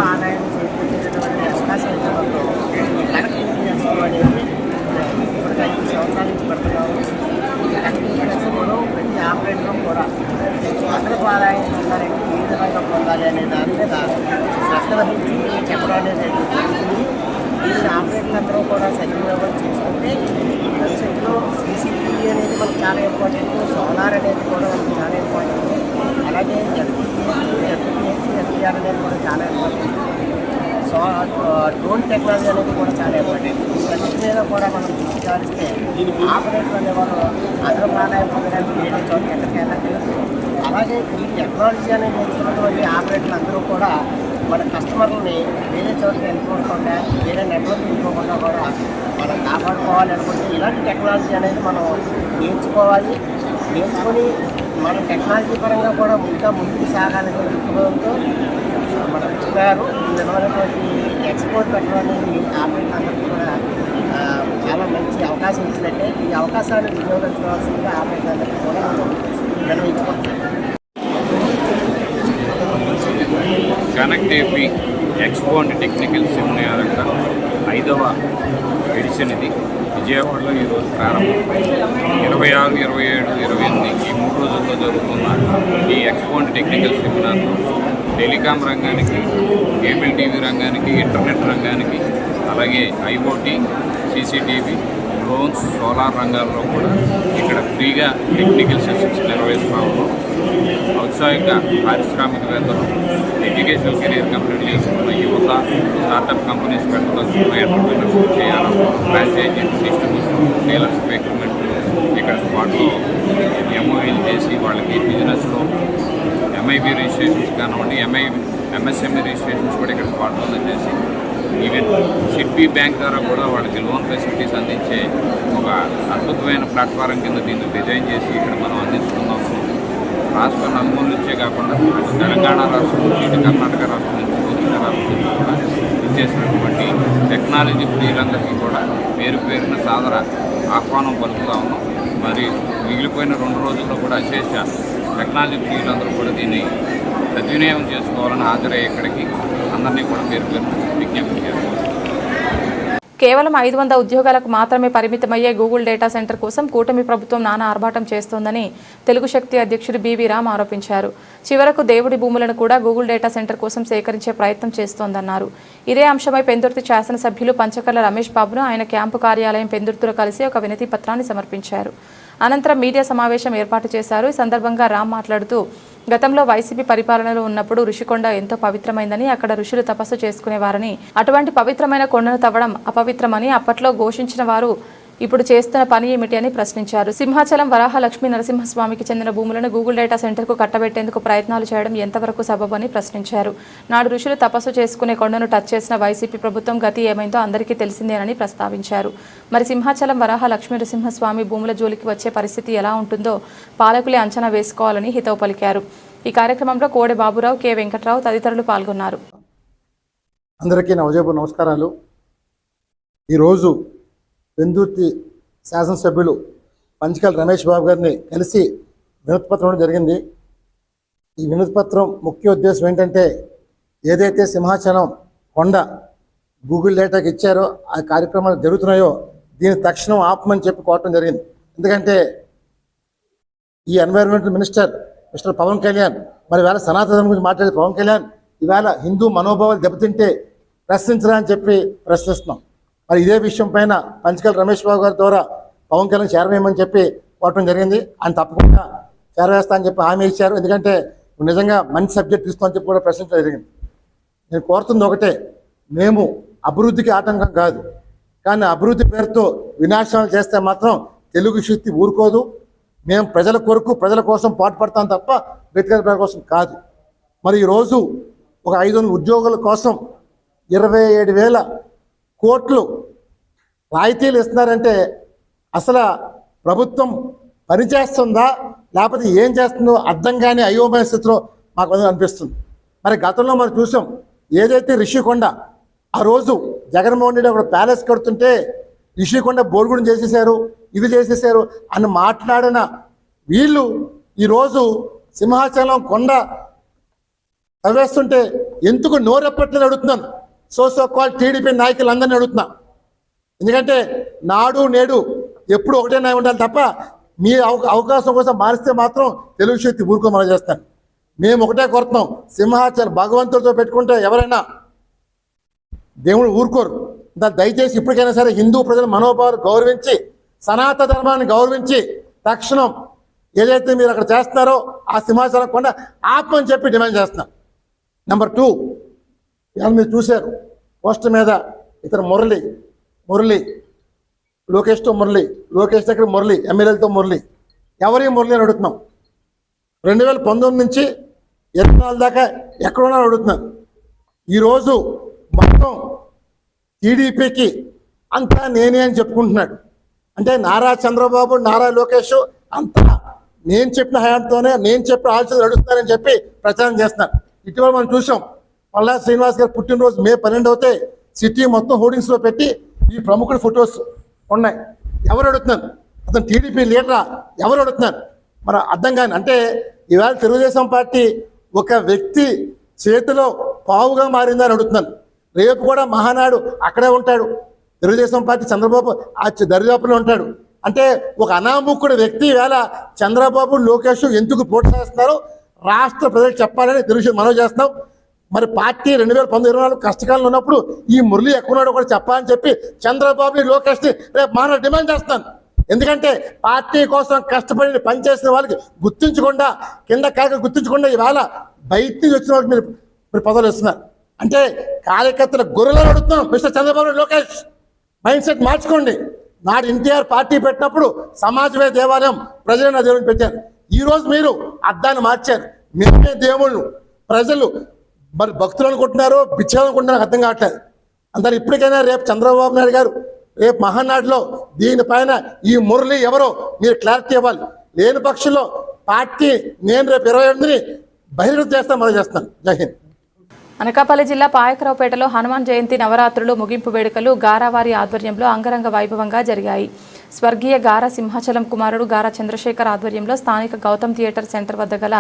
ఆదాయం చేకూర్చేటటువంటి అవకాశం ఇప్పుడు 5 సంవత్సరాల నుంచి పడుతున్నాము. కూడా ప్రతి ఆపరేటర్లో కూడా అదనపు ఆదాయం పొందాలంటే ఏ విధంగా పొందాలి అనే దాని మీద శ్రద్ధ వహించి చెప్పడం అనేది జరుగుతుంది. దీన్ని ఆపరేటర్లందరూ కూడా సద్వినియోగం చేసుకుంటే భవిష్యత్తులో సీసీటీవీ అనేది మనకు చాలా ఇంపార్టెంట్, సోలార్ అనేది కూడా మనకు చాలా ఇంపార్టెంట్, అలాగే ఎఫ్టీఆర్ అనేది కూడా చాలా ఇంపార్టెంట్, డ్రోన్ టెక్నాలజీ అనేది కూడా చాలా ఇంపార్టెంట్. ప్రతి మీద కూడా మనం విచారిస్తే ఆపరేటర్ అనేవారు అదన ప్రాణాయం పొందడానికి వేరే చోట ఎక్కడికి వెళ్ళట్లేదు. అలాగే ఈ టెక్నాలజీ అనేది నేర్చుకున్నటువంటి ఆపరేటర్లు అందరూ కూడా మన కస్టమర్లని వేరే చోటుకి వెళ్ళిపోకుండా వేరే నెట్వర్క్ వెళ్ళిపోకుండా కూడా మనం కాపాడుకోవాలి అనుకుంటే ఇలాంటి టెక్నాలజీ అనేది మనం నేర్చుకోవాలి. నేర్చుకొని మన టెక్నాలజీ పరంగా కూడా ఇంకా ముందుకు సాగాలనే దృక్పథంతో మన గారు ఈ విధమైనటువంటి ఎక్స్పోర్ట్ పెట్టడం అనేది ఆపరేటర్ అందరికీ కూడా చాలా మంచి అవకాశం ఇచ్చినట్టే. ఈ అవకాశాన్ని వినియోగించుకోవాల్సిందిగా ఆపరేటర్ అందరికీ కూడా నిర్వహించుకుంటున్నాం. Connect AP expo and technical seminar యొక్క 5వ ఎడిషన్ ఇది విజయవాడలో ఈరోజు ప్రారంభం. 26, 27, 28 ఈ 3 రోజుల్లో జరుగుతున్న ఈ ఎక్స్పో అండ్ టెక్నికల్ సెమినార్లో టెలికాం రంగానికి, కేబుల్ టీవీ రంగానికి, ఇంటర్నెట్ రంగానికి, అలాగే ఐఓటీ, సీసీటీవీ, డ్రోన్స్, సోలార్ రంగాల్లో కూడా ఇక్కడ ఫ్రీగా టెక్నికల్ సెషన్స్ నిర్వహిస్తున్నాము. ఔత్సాహిక పారిశ్రామికవేత్తలు, ఎడ్యుకేషనల్ కెరీర్ కంప్లీట్ చేసుకున్న యువత, స్టార్టప్ కంపెనీస్ పెట్టదలుచుకున్న ఎంటర్ప్రీనర్షిప్ చేయాలన్న ఫ్రాంచైజీ, డిస్ట్రిబ్యూషన్, డీలర్స్ రిక్రూట్మెంట్ ఇక్కడ స్పాట్లో ఎంఓఏలు చేసి వాళ్ళకి బిజినెస్లో ఎంఐబి రిజిస్ట్రేషన్స్ కానివ్వండి, ఎంఎస్ఎంఈ రిజిస్ట్రేషన్స్ కూడా ఇక్కడ స్పాట్లో చేసి ఈవెన్ సిడ్బీ బ్యాంక్ ద్వారా కూడా వాళ్ళకి లోన్ ఫెసిలిటీస్ అందించే ఒక అద్భుతమైన ప్లాట్ఫారం కింద దీన్ని డిజైన్ చేసి ఇక్కడ మనం అందిస్తున్నాము. రాష్ట్ర నలుమూల నుంచే కాకుండా అటు తెలంగాణ రాష్ట్రం నుంచి, ఇటు కర్ణాటక రాష్ట్రం నుంచి, ఒరిస్సా రాష్ట్రం నుంచి కూడా ఇచ్చేసినటువంటి టెక్నాలజీ ప్రియులందరికీ కూడా పేరు పేరున సాదర ఆహ్వానం పలుకుతా ఉన్నాం. మరి మిగిలిపోయిన 2 రోజుల్లో కూడా అశేష టెక్నాలజీ ప్రియులందరూ కూడా దీన్ని సద్వినియోగం చేసుకోవాలని హాజరయ్యే ఇక్కడికి అందరినీ కూడా పేరు పేరున విజ్ఞప్తి చేస్తున్నాం. కేవలం 500 ఉద్యోగాలకు మాత్రమే పరిమితమయ్యే గూగుల్ డేటా సెంటర్ కోసం కూటమి ప్రభుత్వం నానా ఆర్భాటం చేస్తోందని తెలుగు శక్తి అధ్యక్షుడు బీవీ రామ్ ఆరోపించారు. చివరకు దేవుడి భూములను కూడా గూగుల్ డేటా సెంటర్ కోసం సేకరించే ప్రయత్నం చేస్తోందన్నారు. ఇదే అంశమై పెందుర్తి శాసనసభ్యులు పంచకర్ల రమేష్ బాబును ఆయన క్యాంపు కార్యాలయం పెందుర్తిలో కలిసి ఒక వినతి పత్రాన్ని సమర్పించారు. అనంతరం మీడియా సమావేశం ఏర్పాటు చేశారు. ఈ సందర్భంగా రామ్ మాట్లాడుతూ గతంలో వైసీపీ పరిపాలనలో ఉన్నప్పుడు ఋషికొండ ఎంతో పవిత్రమైందని, అక్కడ ఋషులు తపస్సు చేసుకునేవారని, అటువంటి పవిత్రమైన కొండను తవ్వడం అపవిత్రమని అప్పట్లో ఘోషించిన వారు ఇప్పుడు చేస్తున్న పని ఏమిటి అని ప్రశ్నించారు. సింహాచలం వరాహ లక్ష్మీ నరసింహస్వామికి చెందిన భూములను గూగుల్ డేటా సెంటర్కు కట్టబెట్టేందుకు ప్రయత్నాలు చేయడం ఎంతవరకు సబబని ప్రశ్నించారు. నాడు ఋషులు తపస్సు చేసుకునే కొండను టచ్ చేసిన వైసీపీ ప్రభుత్వం గతి ఏమైందో అందరికీ తెలిసిందేనని ప్రస్తావించారు. మరి సింహాచలం వరాహ లక్ష్మీ నరసింహస్వామి భూముల జోలికి వచ్చే పరిస్థితి ఎలా ఉంటుందో పాలకులే అంచనా వేసుకోవాలని హితవు పలికారు. ఈ కార్యక్రమంలో కోడె బాబురావు, కె వెంకట్రావు తదితరులు పాల్గొన్నారు. అందరికీ నా ఉదయపు నమస్కారాలు. ఈరోజు పెందుర్తి శాసనసభ్యులు పంచకర్ల రమేష్ బాబు గారిని కలిసి వినతిపత్రం జరిగింది. ఈ వినతిపత్రం ముఖ్య ఉద్దేశం ఏంటంటే, ఏదైతే సింహాచలం కొండ గూగుల్ డేటాకి ఇచ్చారో ఆ కార్యక్రమాలు జరుగుతున్నాయో దీన్ని తక్షణం ఆపమని చెప్పి కోరటం జరిగింది. ఎందుకంటే ఈ environmental minister mister Pawan Kalyan, మరి వేళ సనాతన ధర్మం గురించి మాట్లాడే పవన్ కళ్యాణ్ ఈవేళ హిందూ మనోభావాలు దెబ్బతింటే ప్రశ్నించరా అని చెప్పి ప్రశ్నిస్తున్నాం. మరి ఇదే విషయం పైన పంచకర్ల రమేష్ బాబు గారి ద్వారా పవన్ కళ్యాణ్ చేరవేయమని చెప్పి కోరటం జరిగింది. ఆయన తప్పకుండా చేరవేస్తా అని చెప్పి హామీ ఇచ్చారు. ఎందుకంటే నిజంగా మంచి సబ్జెక్ట్ ఇస్తామని చెప్పి కూడా ప్రశ్నించడం జరిగింది. నేను కోరుతుంది ఒకటే, మేము అభివృద్ధికి ఆటంకం కాదు, కానీ అభివృద్ధి పేరుతో వినాశనాలు చేస్తే మాత్రం తెలుగు శక్తి ఊరుకోదు. మేము ప్రజల కొరకు, ప్రజల కోసం పాటుపడతాం తప్ప వ్యక్తిగత కోసం కాదు. మరి ఈరోజు ఒక 500 ఉద్యోగుల కోసం 27,000 కోట్లు రాయితీలు ఇస్తున్నారంటే అసలు ప్రభుత్వం పనిచేస్తుందా లేకపోతే ఏం చేస్తుందో అర్థం కాని అయోమయ స్థితిలో మాకు అనిపిస్తుంది. మరి గతంలో మనం చూసాం, ఏదైతే రిషికొండ ఆ రోజు జగన్మోహన్ రెడ్డి అక్కడ ప్యాలెస్ కడుతుంటే రిషికొండ బోర్గుడు చేసేసారు, ఇది చేసేసారు అని మాట్లాడిన వీళ్ళు ఈరోజు సింహాచలం కొండ తవ్వేస్తుంటే ఎందుకు నోరెప్పట్లేదు అడుగుతున్నాను. సో కాల్ టీడీపీ నాయకులందరినీ అడుగుతున్నా. ఎందుకంటే నాడు నేడు ఎప్పుడు ఒకటేనా ఉండాలి తప్ప మీ అవకాశం కోసం మారిస్తే మాత్రం తెలుగు శక్తి ఊరుకోమని చేస్తాను. మేము ఒకటే కోరుతున్నాం, సింహాచలం భగవంతుడితో పెట్టుకుంటే ఎవరైనా దేవుడు ఊరుకోరు. దయచేసి ఇప్పటికైనా సరే హిందూ ప్రజల మనోభావాలు గౌరవించి, సనాతన ధర్మాన్ని గౌరవించి తక్షణం ఏదైతే మీరు అక్కడ చేస్తున్నారో ఆ సింహాచలం కొండ ఆపమని చెప్పి డిమాండ్ చేస్తున్నాం. నెంబర్ 2, ఇవాళ మీరు చూశారు పోస్టర్ మీద ఇతను మురళి లోకేష్తో మురళి, లోకేష్ దగ్గర మురళి, ఎమ్మెల్యేలతో మురళి. ఎవరి మురళి అని అడుగుతున్నాం. 2019 నుంచి 24 దాకా ఎక్కడున్నా అడుగుతున్నాను. ఈరోజు మొత్తం టీడీపీకి అంతా నేనే అని చెప్పుకుంటున్నాడు. అంటే నారా చంద్రబాబు, నారా లోకేష్ అంతా నేను చెప్పిన హయాంతోనే, నేను చెప్పిన ఆలోచనలు నడుస్తానని చెప్పి ప్రచారం చేస్తున్నారు. ఇటీవల మనం చూసాం, పల్లా శ్రీనివాస్ గారు పుట్టినరోజు మే 12 అవుతే సిటీ మొత్తం హోర్డింగ్స్లో పెట్టి ఈ ప్రముఖుల ఫొటోస్ ఉన్నాయి. ఎవరు అడుగుతున్నారు? అతను టీడీపీ లీడరా? ఎవరు అడుగుతున్నారు? మరి అర్థం కాని. అంటే ఇవాళ తెలుగుదేశం పార్టీ ఒక వ్యక్తి చేతిలో పావుగా మారిందని అడుగుతున్నాను. రేపు కూడా మహానాడు అక్కడే ఉంటాడు. తెలుగుదేశం పార్టీ చంద్రబాబు ఆ దరిదాపులో ఉంటాడు. అంటే ఒక అనామకుడు వ్యక్తి వేళ చంద్రబాబు, లోకేష్ ఎందుకు ప్రోత్సహిస్తున్నారు రాష్ట్ర ప్రజలకు చెప్పాలని తెలుగు మనవి చేస్తున్నాం. మరి పార్టీ 2024 కష్టకాలంలో ఉన్నప్పుడు ఈ మురళి ఎక్కున్నాడో కూడా చెప్పాలని చెప్పి చంద్రబాబుని, లోకేష్ని రేపు మన డిమాండ్ చేస్తాను. ఎందుకంటే పార్టీ కోసం కష్టపడి పనిచేసిన వాళ్ళకి గుర్తించకుండా, కింద కాక గుర్తించకుండా ఇవాళ బయట నుంచి వచ్చిన వాళ్ళకి మీరు పదవులు ఇస్తున్నారు. అంటే కార్యకర్తల గొర్రెలను అడుగుతున్నాం. Mister Chandrababu, Lokesh mind set మార్చుకోండి. నాడు ఎన్టీఆర్ పార్టీ పెట్టినప్పుడు సమాజమే దేవాలయం, ప్రజలే నా దేవుని పెట్టారు. ఈరోజు మీరు అద్దాన్ని మార్చారు. మేమే దేవుళ్ళు, ప్రజలు మరి భక్తులు అనుకుంటున్నారో బిచ్చాలు అనుకుంటున్నారో అర్థం కావట్లేదు. అందరు ఇప్పటికైనా రేపు చంద్రబాబు నాయుడు గారు రేపు మహానాడులో దీనిపైన ఈ మురళి ఎవరో మీరు క్లారిటీ ఇవ్వాలి. లేని పక్షంలో పార్టీ నేను రేపు 28ని బహిర్గతం చేస్తాను, మనం చేస్తాను. జై హింద్. అనకాపల్లి జిల్లా పాయకరావుపేటలో హనుమాన్ జయంతి నవరాత్రులు ముగింపు వేడుకలు గారావారి ఆధ్వర్యంలో అంగరంగ వైభవంగా జరిగాయి. స్వర్గీయ గారా సింహాచలం కుమారుడు గారా చంద్రశేఖర్ ఆధ్వర్యంలో స్థానిక గౌతమ్ థియేటర్ సెంటర్ వద్ద గల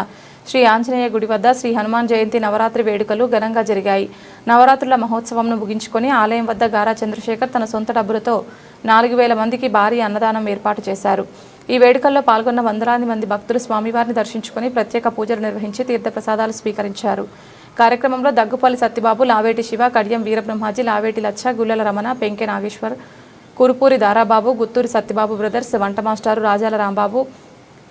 శ్రీ ఆంజనేయ గుడి వద్ద శ్రీ హనుమాన్ జయంతి నవరాత్రి వేడుకలు ఘనంగా జరిగాయి. నవరాత్రుల మహోత్సవంను ముగించుకొని ఆలయం వద్ద గారా చంద్రశేఖర్ తన సొంత డబ్బులతో 4000 మందికి భారీ అన్నదానం ఏర్పాటు చేశారు. ఈ వేడుకల్లో పాల్గొన్న వందలాది మంది భక్తులు స్వామివారిని దర్శించుకొని ప్రత్యేక పూజలు నిర్వహించి తీర్థప్రసాదాలు స్వీకరించారు. కార్యక్రమంలో దగ్గుపల్లి సత్యబాబు, లావేటి శివ, కడియం వీరబ్రహ్మాజీ, లావేటి లచ్చ, గుల్లెల రమణ, పెంకె నాగేశ్వర్, కురుపూరి దారాబాబు, గుత్తూరి సత్యబాబు బ్రదర్స్, వంట మాస్టారు రాజాల రాంబాబు,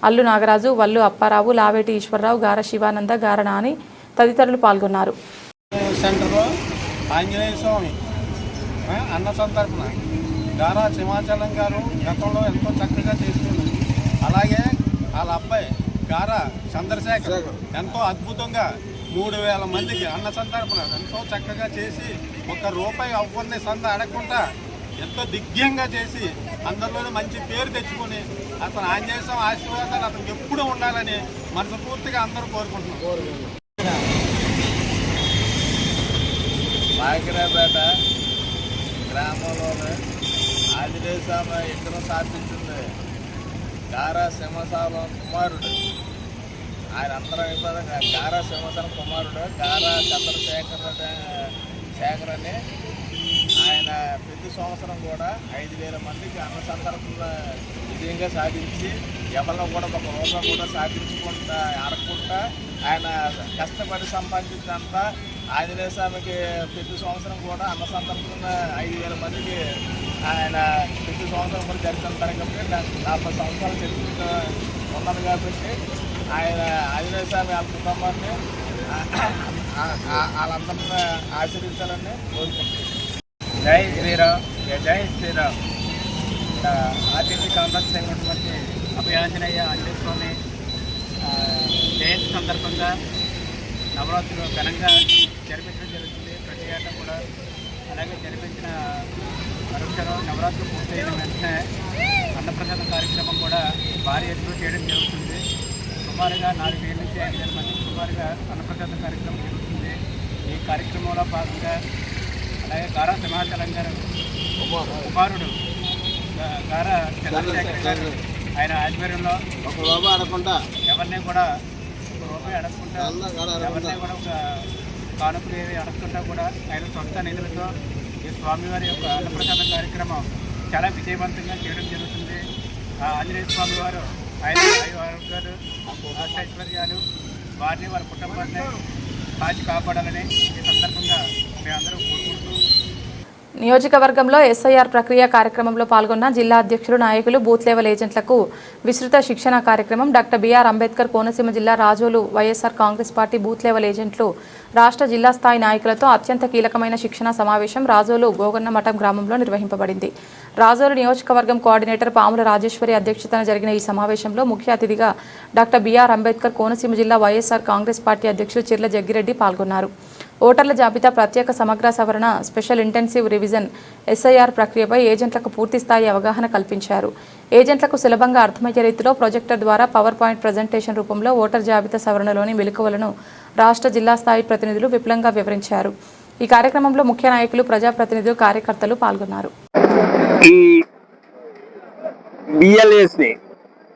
అల్లు నాగరాజు, వల్లు అప్పారావు, లావేటి ఈశ్వరరావు, గార శివానంద, గార నాని తదితరులు పాల్గొన్నారు. సెంటర్లో ఆంజనేయ స్వామి అన్న సంతర్పణ గారా సింహాచలం గారు గతంలో ఎంతో చక్కగా చేస్తున్నారు. అలాగే వాళ్ళ అబ్బాయి గారా చంద్రశేఖర్ ఎంతో అద్భుతంగా 3000 మందికి అన్న సంతర్పణ ఎంతో చక్కగా చేసి ₹1 అవ్వని సంద అడగకుండా ఎంతో దిగ్యంగా చేసి అందరిలోనే మంచి పేరు తెచ్చుకొని అతను ఆంజనేయ స్వామి ఆశీర్వాదాలు అతనికి ఎప్పుడూ ఉండాలని మనస్ఫూర్తిగా అందరూ కోరుకుంటున్నారు. పాయకరావుపేట గ్రామంలోనే ఆంజనేయ స్వామి విగ్రహం స్థాపించింది గారా సింహాచలం కుమారుడు. ఆయన అందరం అయిపోయాక గారా సింహాచలం కుమారుడు గారా చంద్రశేఖర్ అని ఆయన ప్రతి సంవత్సరం కూడా 5000 మందికి అన్న సంతర్పణ విజయంగా సాధించి ఎవరిలో కూడా ₹1 కూడా సాధించకుండా అడగకుండా ఆయన కష్టపడి సంపాదించినంతా ఆంజనేయ స్వామికి ప్రతి సంవత్సరం కూడా అన్న సంతర్పణ 5000 మందికి ఆయన ప్రతి సంవత్సరం కూడా జరుగుతుంటారు. కాబట్టి 40 సంవత్సరాలు చరిత్ర ఉన్నది కాబట్టి ఆయన ఆంజనేయ స్వామి వాళ్ళ కుటుంబాన్ని వాళ్ళందరినీ ఆశీర్వించాలని కోరుకుంటున్నాను. జై శ్రీరామ్, జై శ్రీరామ్. ఆర్టీసీ కాంప్లెక్స్ అయినటువంటి అభయాంజనేయ ఆంజనేయ స్వామి జయంతి సందర్భంగా నవరాత్రులు ఘనంగా జరిపించడం జరుగుతుంది. ప్రతి ఏటా కూడా అలాగే జరిపించిన మరుక్షణం నవరాత్రులు పూర్తయిన వెంటనే అన్నప్రసాద కార్యక్రమం కూడా భారీ ఎత్తులో చేయడం జరుగుతుంది. సుమారుగా 4000 నుంచి 5000 మందికి సుమారుగా అన్నప్రసాద కార్యక్రమం జరుగుతుంది. ఈ కార్యక్రమంలో భాగంగా అలాగే గారా సింహాచలం గారు కుమారుడు గారా చంద్రశేఖర్ గారు ఆయన ఆధ్వర్యంలో ₹1 అడగకుండా ఎవరిని కూడా ₹1 అడగకుండా ఎవరిని కూడా ఒక కానుకలు ఏవి అడగకుండా కూడా ఆయన సొంత నిధులతో ఈ స్వామివారి యొక్క అన్నప్రసాద కార్యక్రమం చాలా విజయవంతంగా చేయడం జరుగుతుంది. ఆంజనేయ స్వామి వారు ఆయన ఆరోగ్యాలు ఐశ్వర్యాలు వారిని వారి కుటుంబాన్ని కాచి కాపాడాలని ఈ సందర్భంగా మేమందరం కోరుకుంటున్నాం. నియోజకవర్గంలో ఎస్ఐఆర్ ప్రక్రియ కార్యక్రమంలో పాల్గొన్న జిల్లా అధ్యక్షులు, నాయకులు, బూత్ లెవెల్ ఏజెంట్లకు విస్తృత శిక్షణ కార్యక్రమం డాక్టర్ బిఆర్ అంబేద్కర్ కోనసీమ జిల్లా రాజోలు వైఎస్ఆర్ కాంగ్రెస్ పార్టీ బూత్ లెవెల్ ఏజెంట్లు రాష్ట్ర జిల్లా స్థాయి నాయకులతో అత్యంత కీలకమైన శిక్షణ సమావేశం రాజోలు గోగన్నమఠం గ్రామంలో నిర్వహింపబడింది. రాజోలు నియోజకవర్గం కోఆర్డినేటర్ పాముల రాజేశ్వరి అధ్యక్షతన జరిగిన ఈ సమావేశంలో ముఖ్య అతిథిగా డాక్టర్ బిఆర్ అంబేద్కర్, కోనసీమ జిల్లా వైఎస్ఆర్ కాంగ్రెస్ పార్టీ అధ్యక్షులు చిర్ల జగ్గిరెడ్డి పాల్గొన్నారు. ఓటర్ల జాబితా ప్రత్యేక సమగ్ర సవరణ, స్పెషల్ ఇంటెన్సివ్ రివిజన్, ఎస్ఐఆర్ ప్రక్రియపై ఏజెంట్లకు పూర్తిస్థాయి అవగాహన కల్పించారు. ఏజెంట్లకు సులభంగా అర్థమయ్యే రీతిలో ప్రొజెక్టర్ ద్వారా పవర్ పాయింట్ ప్రజెంటేషన్ రూపంలో ఓటర్ జాబితా సవరణలోని మెలకువలను రాష్ట్ర జిల్లా స్థాయి ప్రతినిధులు విపులంగా వివరించారు. ఈ కార్యక్రమంలో ముఖ్య నాయకులు, ప్రజాప్రతినిధులు, కార్యకర్తలు పాల్గొన్నారు. ఈ బిఎల్ఏస్ని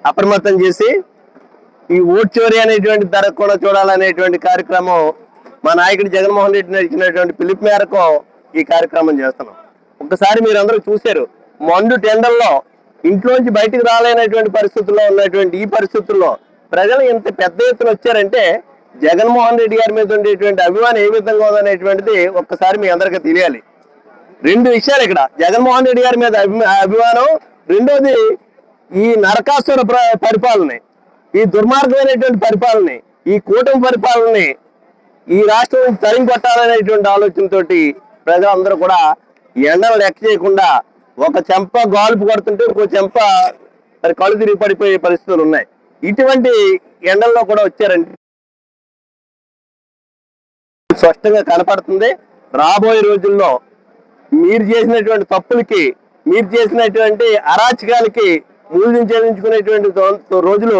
అప్రమత్తం చేసి ఈ ఓట్ చోరీ అనేటువంటి జరగకుండా చూడాలనేటువంటి కార్యక్రమం మా నాయకుడు జగన్మోహన్ రెడ్డి ఇచ్చినటువంటి పిలుపు మేరకు ఈ కార్యక్రమం చేస్తున్నాం. ఒక్కసారి మీరు అందరూ చూశారు, మండు టెండర్లో ఇంట్లోంచి బయటకు రాలేనటువంటి పరిస్థితుల్లో ఉన్నటువంటి ఈ పరిస్థితుల్లో ప్రజలు ఇంత పెద్ద ఎత్తున వచ్చారంటే జగన్మోహన్ రెడ్డి గారి మీద ఉండేటువంటి అభిమానం ఏ విధంగా ఉందనేటువంటిది ఒక్కసారి మీ అందరికీ తెలియాలి. రెండు విషయాలు ఇక్కడ, జగన్మోహన్ రెడ్డి గారి మీద అభిమానం, రెండోది ఈ నరకాసుర పరిపాలన, ఈ దుర్మార్గమైనటువంటి పరిపాలన, ఈ కూటమి పరిపాలనని ఈ రాష్ట్రం నుంచి తరిమి కొట్టాలనేటువంటి ఆలోచనతో ప్రజలందరూ కూడా ఎండలు లెక్క చేయకుండా ఒక చెంప గాలుపు కొడుతుంటే ఇంకో చెంప కళ్ళు తిరిగి పడిపోయే పరిస్థితులు ఉన్నాయి. ఇటువంటి ఎండల్లో కూడా వచ్చారండి. స్పష్టంగా కనపడుతుంది. రాబోయే రోజుల్లో మీరు చేసినటువంటి తప్పులకి, మీరు చేసినటువంటి అరాచకాలకి మూల్యం చెల్లించుకునేటువంటి రోజులు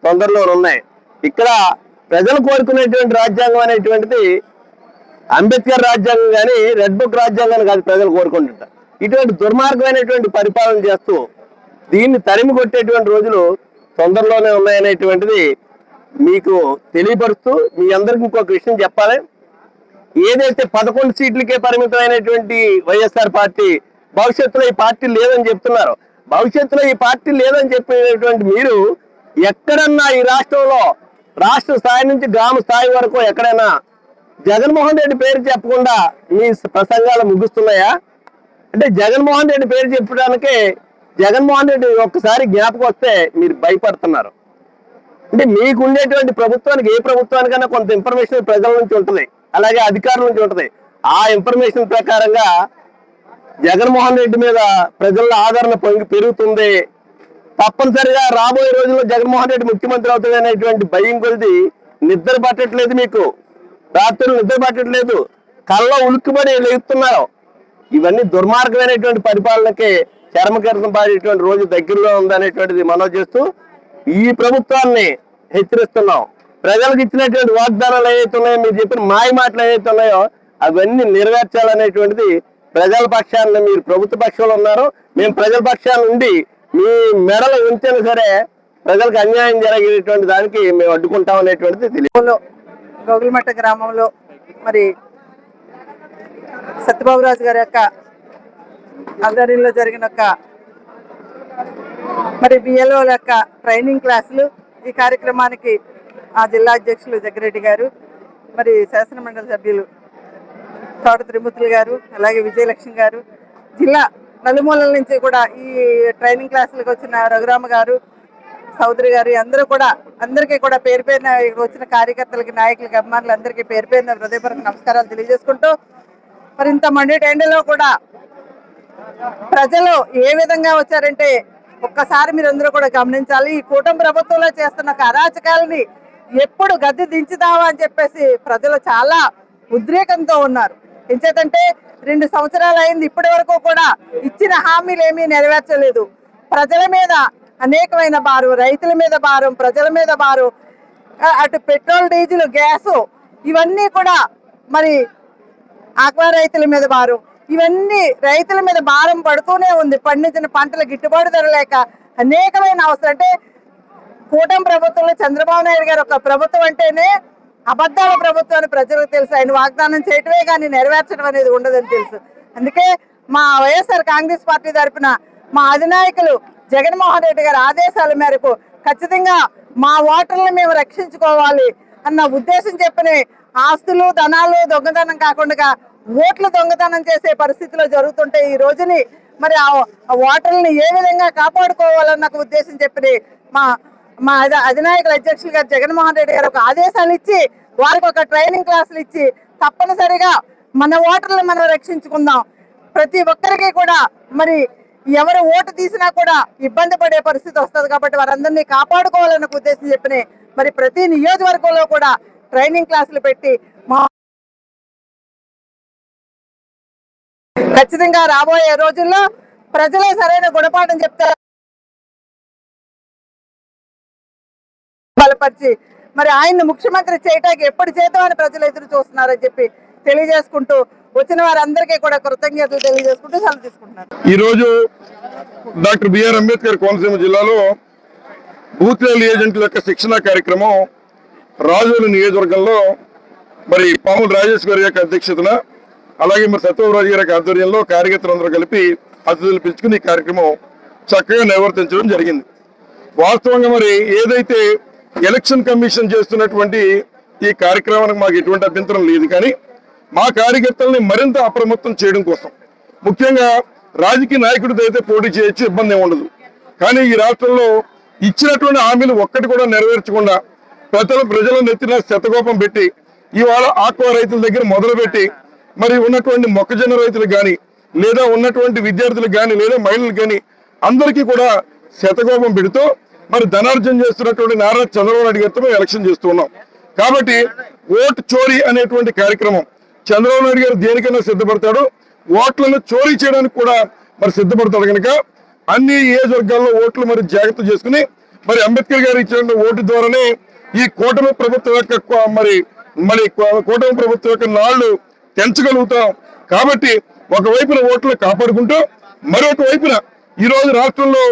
తొందరలో ఉన్నాయి. ఇక్కడ ప్రజలు కోరుకునేటువంటి రాజ్యాంగం అనేటువంటిది అంబేద్కర్ రాజ్యాంగం కానీ రెడ్ బుక్ రాజ్యాంగాన్ని కాదు ప్రజలు కోరుకుంటుంటారు. ఇటువంటి దుర్మార్గమైనటువంటి పరిపాలన చేస్తూ దీన్ని తరిమి కొట్టేటువంటి రోజులు తొందరలోనే ఉన్నాయనేటువంటిది మీకు తెలియపరుస్తూ మీ అందరికి ఇంకొక విషయం చెప్పాలి. ఏదైతే 11 సీట్లకే పరిమితమైనటువంటి వైఎస్ఆర్ పార్టీ భవిష్యత్తులో ఈ పార్టీ లేదని చెప్తున్నారు. భవిష్యత్తులో ఈ పార్టీ లేదని చెప్పినటువంటి మీరు ఎక్కడన్నా ఈ రాష్ట్రంలో రాష్ట్ర స్థాయి నుంచి గ్రామ స్థాయి వరకు ఎక్కడైనా జగన్మోహన్ రెడ్డి పేరు చెప్పకుండా మీ ప్రసంగాలు ముగుస్తున్నాయా? అంటే జగన్మోహన్ రెడ్డి పేరు చెప్పడానికే జగన్మోహన్ రెడ్డి ఒక్కసారి జ్ఞాపకం వస్తే మీరు భయపడుతున్నారు. అంటే మీకు ఉండేటువంటి ప్రభుత్వానికి, ఏ ప్రభుత్వానికైనా కొంత ఇన్ఫర్మేషన్ ప్రజల నుంచి ఉంటుంది, అలాగే అధికారుల నుంచి ఉంటుంది. ఆ ఇన్ఫర్మేషన్ ప్రకారంగా జగన్మోహన్ రెడ్డి మీద ప్రజల ఆదరణ పెరుగుతుంది. తప్పనిసరిగా రాబోయే రోజుల్లో జగన్మోహన్ రెడ్డి ముఖ్యమంత్రి అవుతుంది అనేటువంటి భయం కొద్ది నిద్ర పట్టట్లేదు. మీకు రాత్రులు నిద్ర పట్టట్లేదు, కళ్ళలో ఉలిక్కిపడి లేస్తున్నారు. ఇవన్నీ దుర్మార్గమైనటువంటి పరిపాలనకి చర్మకీర్తం పాడేటువంటి రోజు దగ్గరలో ఉందనేటువంటిది మనం చేస్తూ ఈ ప్రభుత్వాన్ని హెచ్చరిస్తున్నాం. ప్రజలకు ఇచ్చినటువంటి వాగ్దానాలు ఏవైతే ఉన్నాయో, మీరు చెప్పిన మాయ మాటలు ఏవైతే ఉన్నాయో అవన్నీ నెరవేర్చాలనేటువంటిది ప్రజల పక్షాన్ని, మీరు ప్రభుత్వ పక్షంలో ఉన్నారు, మేము ప్రజల పక్షాన్ని ఉండి మీ మెడలు ఉంచినా సరే ప్రజలకు అన్యాయం జరిగేటువంటి దానికి మేము అడ్డుకుంటాం అనేటువంటిది తెలియదు. గోగులమట్ట గ్రామంలో మరి సత్యబాబురాజు గారి యొక్క ఆధ్వర్యంలో జరిగిన మరి బిఎల్ఓల యొక్క ట్రైనింగ్ క్లాసులు, ఈ కార్యక్రమానికి ఆ జిల్లా అధ్యక్షులు జగ్గిరెడ్డి గారు, మరి శాసనమండలి సభ్యులు తోట త్రిమూర్తులు గారు, అలాగే విజయలక్ష్మి గారు, జిల్లా నలుమూలల నుంచి కూడా ఈ ట్రైనింగ్ క్లాసులకు వచ్చిన రఘురామ గారు, చౌదరి గారు, అందరికీ కూడా పేరు పేరున వచ్చిన కార్యకర్తలకి, నాయకులకి, అభిమానులు అందరికీ పేరు పేరున హృదయపూర్వక నమస్కారాలు తెలియజేసుకుంటూ, మరి ఇంత మండి ఎండలో కూడా ప్రజలు ఏ విధంగా వచ్చారంటే ఒక్కసారి మీరు అందరూ కూడా గమనించాలి. ఈ కూటమి ప్రభుత్వంలో చేస్తున్న అరాచకాలని ఎప్పుడు గద్దె దించుదామా అని చెప్పేసి ప్రజలు చాలా ఉద్రేకంతో ఉన్నారు. ఎంచేతంటే 2 సంవత్సరాలు అయింది, ఇప్పటి వరకు కూడా ఇచ్చిన హామీలు ఏమీ నెరవేర్చలేదు. ప్రజల మీద అనేకమైన భారం, రైతుల మీద భారం, ప్రజల మీద భారం, అటు పెట్రోల్, డీజిల్, గ్యాసు, ఇవన్నీ కూడా మరి ఆక్వా రైతుల మీద భారం, ఇవన్నీ రైతుల మీద భారం పడుతూనే ఉంది. పండించిన పంటల గిట్టుబాటు ధర లేక అనేకమైన అవసరం. అంటే కూటమి ప్రభుత్వంలో చంద్రబాబు నాయుడు గారు ఒక ప్రభుత్వం అంటేనే అబద్ధాల ప్రభుత్వం అని ప్రజలకు తెలుసు. ఆయన వాగ్దానం చేయటమే కానీ నెరవేర్చడం అనేది ఉండదని తెలుసు. అందుకే మా వైఎస్ఆర్ కాంగ్రెస్ పార్టీ తరఫున మా అధినాయకులు జగన్మోహన్ రెడ్డి గారి ఆదేశాల మేరకు ఖచ్చితంగా మా ఓటర్లను మేము రక్షించుకోవాలి అన్న ఉద్దేశం చెప్పిన ఆస్తులు, ధనాలు దొంగతనం కాకుండా ఓట్లు దొంగతనం చేసే పరిస్థితిలో జరుగుతుంటే ఈ రోజుని మరి ఆ ఓటర్లను ఏ విధంగా కాపాడుకోవాలన్న ఉద్దేశం చెప్పి మా అధినాయకుల అధ్యక్షులు గారు జగన్మోహన్ రెడ్డి గారు ఒక ఆదేశాలు ఇచ్చి వారికి ఒక ట్రైనింగ్ క్లాసులు ఇచ్చి తప్పనిసరిగా మన ఓటర్లను మనం రక్షించుకుందాం. ప్రతి ఒక్కరికి కూడా మరి ఎవరు ఓటు తీసినా కూడా ఇబ్బంది పడే పరిస్థితి వస్తుంది కాబట్టి వారందరినీ కాపాడుకోవాలన్న ఉద్దేశం చెప్పిన మరి ప్రతి నియోజకవర్గంలో కూడా ట్రైనింగ్ క్లాసులు పెట్టి ఖచ్చితంగా రాబోయే రోజుల్లో ప్రజలే సరైన గుణపాఠం చెప్తారు బలపరిచి మరి ఆయన్ని ముఖ్యమంత్రి చేయడానికి ఎప్పుడు చేద్దామని ప్రజలు ఎదురు చూస్తున్నారని చెప్పి తెలియజేసుకుంటూ వచ్చిన వారందరికీ కూడా కృతజ్ఞతలు తెలియజేసుకుంటూ సెలవు తీసుకుంటున్నారు. ఈరోజు డాక్టర్ బిఆర్ అంబేద్కర్ కోనసీమ జిల్లాలో బూత్ లెవెల్ ఏజెంట్ల యొక్క శిక్షణ కార్యక్రమం రాజోలు నియోజకవర్గంలో మరి పాముల రాజేష్ గారి యొక్క అధ్యక్షతన అలాగే మరి సత్యవరాజు గారి యొక్క ఆధ్వర్యంలో కార్యకర్తలందరూ కలిపి అతిథులు పిలుచుకుని ఈ కార్యక్రమం చక్కగా నిర్వర్తించడం జరిగింది. వాస్తవంగా మరి ఏదైతే ఎలక్షన్ కమిషన్ చేస్తున్నటువంటి ఈ కార్యక్రమానికి మాకు ఎటువంటి అభ్యంతరం లేదు, కానీ మా కార్యకర్తల్ని మరింత అప్రమత్తం చేయడం కోసం ముఖ్యంగా రాజకీయ నాయకుడితో అయితే పోటీ చేయొచ్చు, ఇబ్బంది ఏమి ఉండదు. కానీ ఈ రాష్ట్రంలో ఇచ్చినటువంటి హామీలు ఒక్కటి కూడా నెరవేర్చకుండా ప్రజల నెత్తిన శతకోపం పెట్టి ఇవాళ ఆక్వా రైతుల దగ్గర మొదలుపెట్టి మరి ఉన్నటువంటి మొక్కజొన్న రైతులకు కానీ లేదా ఉన్నటువంటి విద్యార్థులకు కానీ లేదా మహిళలకు కానీ అందరికీ కూడా శతకోపం పెడుతూ మరి ధనార్జన చేస్తున్నటువంటి నారా చంద్రబాబు నాయుడు గారితో మేము ఎలక్షన్ చేస్తూ ఉన్నాం. కాబట్టి ఓటు చోరీ అనేటువంటి కార్యక్రమం చంద్రబాబు నాయుడు గారు దేనికైనా సిద్ధపడతాడు, ఓట్లను చోరీ చేయడానికి కూడా మరి సిద్ధపడతాడు. కనుక అన్ని నియోజకవర్గాల్లో ఓట్లు మరి జాగ్రత్త చేసుకుని మరి అంబేద్కర్ గారు ఇచ్చిన ఓటు ద్వారానే ఈ కూటమి ప్రభుత్వం యొక్క మరి కూటమి ప్రభుత్వం యొక్క నాళ్లు తెంచగలుగుతాం. కాబట్టి ఒకవైపున ఓట్లు కాపాడుకుంటూ మరొక వైపున ఈ రోజు రాష్ట్రంలో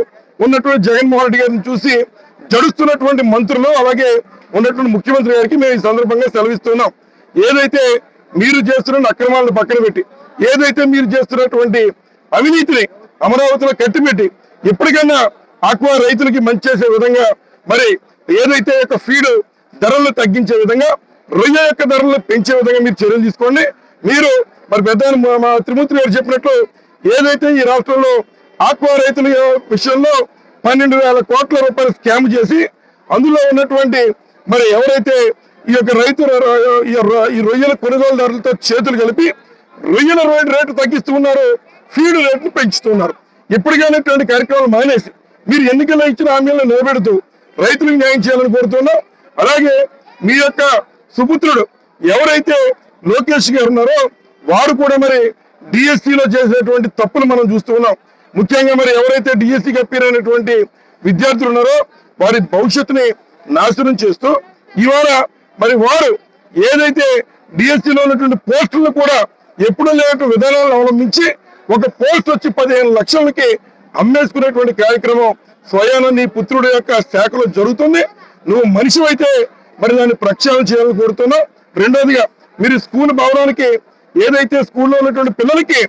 ఉన్నటువంటి జగన్మోహన్ రెడ్డి గారిని చూసి జడుస్తున్నటువంటి మంత్రులు అలాగే ఉన్నటువంటి ముఖ్యమంత్రి గారికి మేము ఈ సందర్భంగా సెలవిస్తున్నాం. ఏదైతే మీరు చేస్తున్న అక్రమాలను పక్కన పెట్టి ఏదైతే మీరు చేస్తున్నటువంటి అవినీతిని అమరావతిలో కట్టిపెట్టి ఇప్పటికైనా ఆక్వా రైతులకి మంచి చేసే విధంగా మరి ఏదైతే యొక్క ఫీడ్ ధరలను తగ్గించే విధంగా రొయ్య యొక్క ధరలను పెంచే విధంగా మీరు చర్యలు తీసుకోండి. మీరు మరి పెద్ద మా త్రిమూర్తి గారు చెప్పినట్లు ఏదైతే ఈ రాష్ట్రంలో ఆక్వా రైతుల విషయంలో 12,000 కోట్ల రూపాయలు స్కామ్ చేసి అందులో ఉన్నటువంటి మరి ఎవరైతే ఈ యొక్క రైతుల ఈ రొయ్యల కొనుగోలుదారులతో చేతులు కలిపి రొయ్యల రేటు తగ్గిస్తూ ఉన్నారు, ఫీడ్ రేటును పెంచుతున్నారు. ఇప్పటికైనటువంటి కార్యక్రమాలు మానేసి మీరు ఎన్నికల్లో ఇచ్చిన హామీలను నిలబెడుతూ రైతులకు న్యాయం చేయాలని కోరుతున్నాం. అలాగే మీ యొక్క సుపుత్రుడు ఎవరైతే లోకేష్ గారు ఉన్నారో వారు కూడా మరి డిఎస్సిలో చేసేటువంటి తప్పులు మనం చూస్తూ ఉన్నాం. ముఖ్యంగా మరి ఎవరైతే డిఎస్సికి అప్పీర్ అయినటువంటి విద్యార్థులు ఉన్నారో వారి భవిష్యత్తుని నాశనం చేస్తూ ఇవాళ మరి వారు ఏదైతే డిఎస్సిలో ఉన్నటువంటి పోస్టులను కూడా ఎప్పుడూ లేనటువంటి విధానాలను అవలంబించి ఒక పోస్ట్ వచ్చి 15 లక్షలకి అమ్మేసుకునేటువంటి కార్యక్రమం స్వయాన నీ పుత్రుడు యొక్క శాఖలో జరుగుతుంది. నువ్వు మనిషి అయితే మరి దాన్ని ప్రక్షాళన చేయాలని కోరుతున్నావు. రెండోదిగా మీరు స్కూల్ భవనానికి ఏదైతే స్కూల్లో ఉన్నటువంటి పిల్లలకి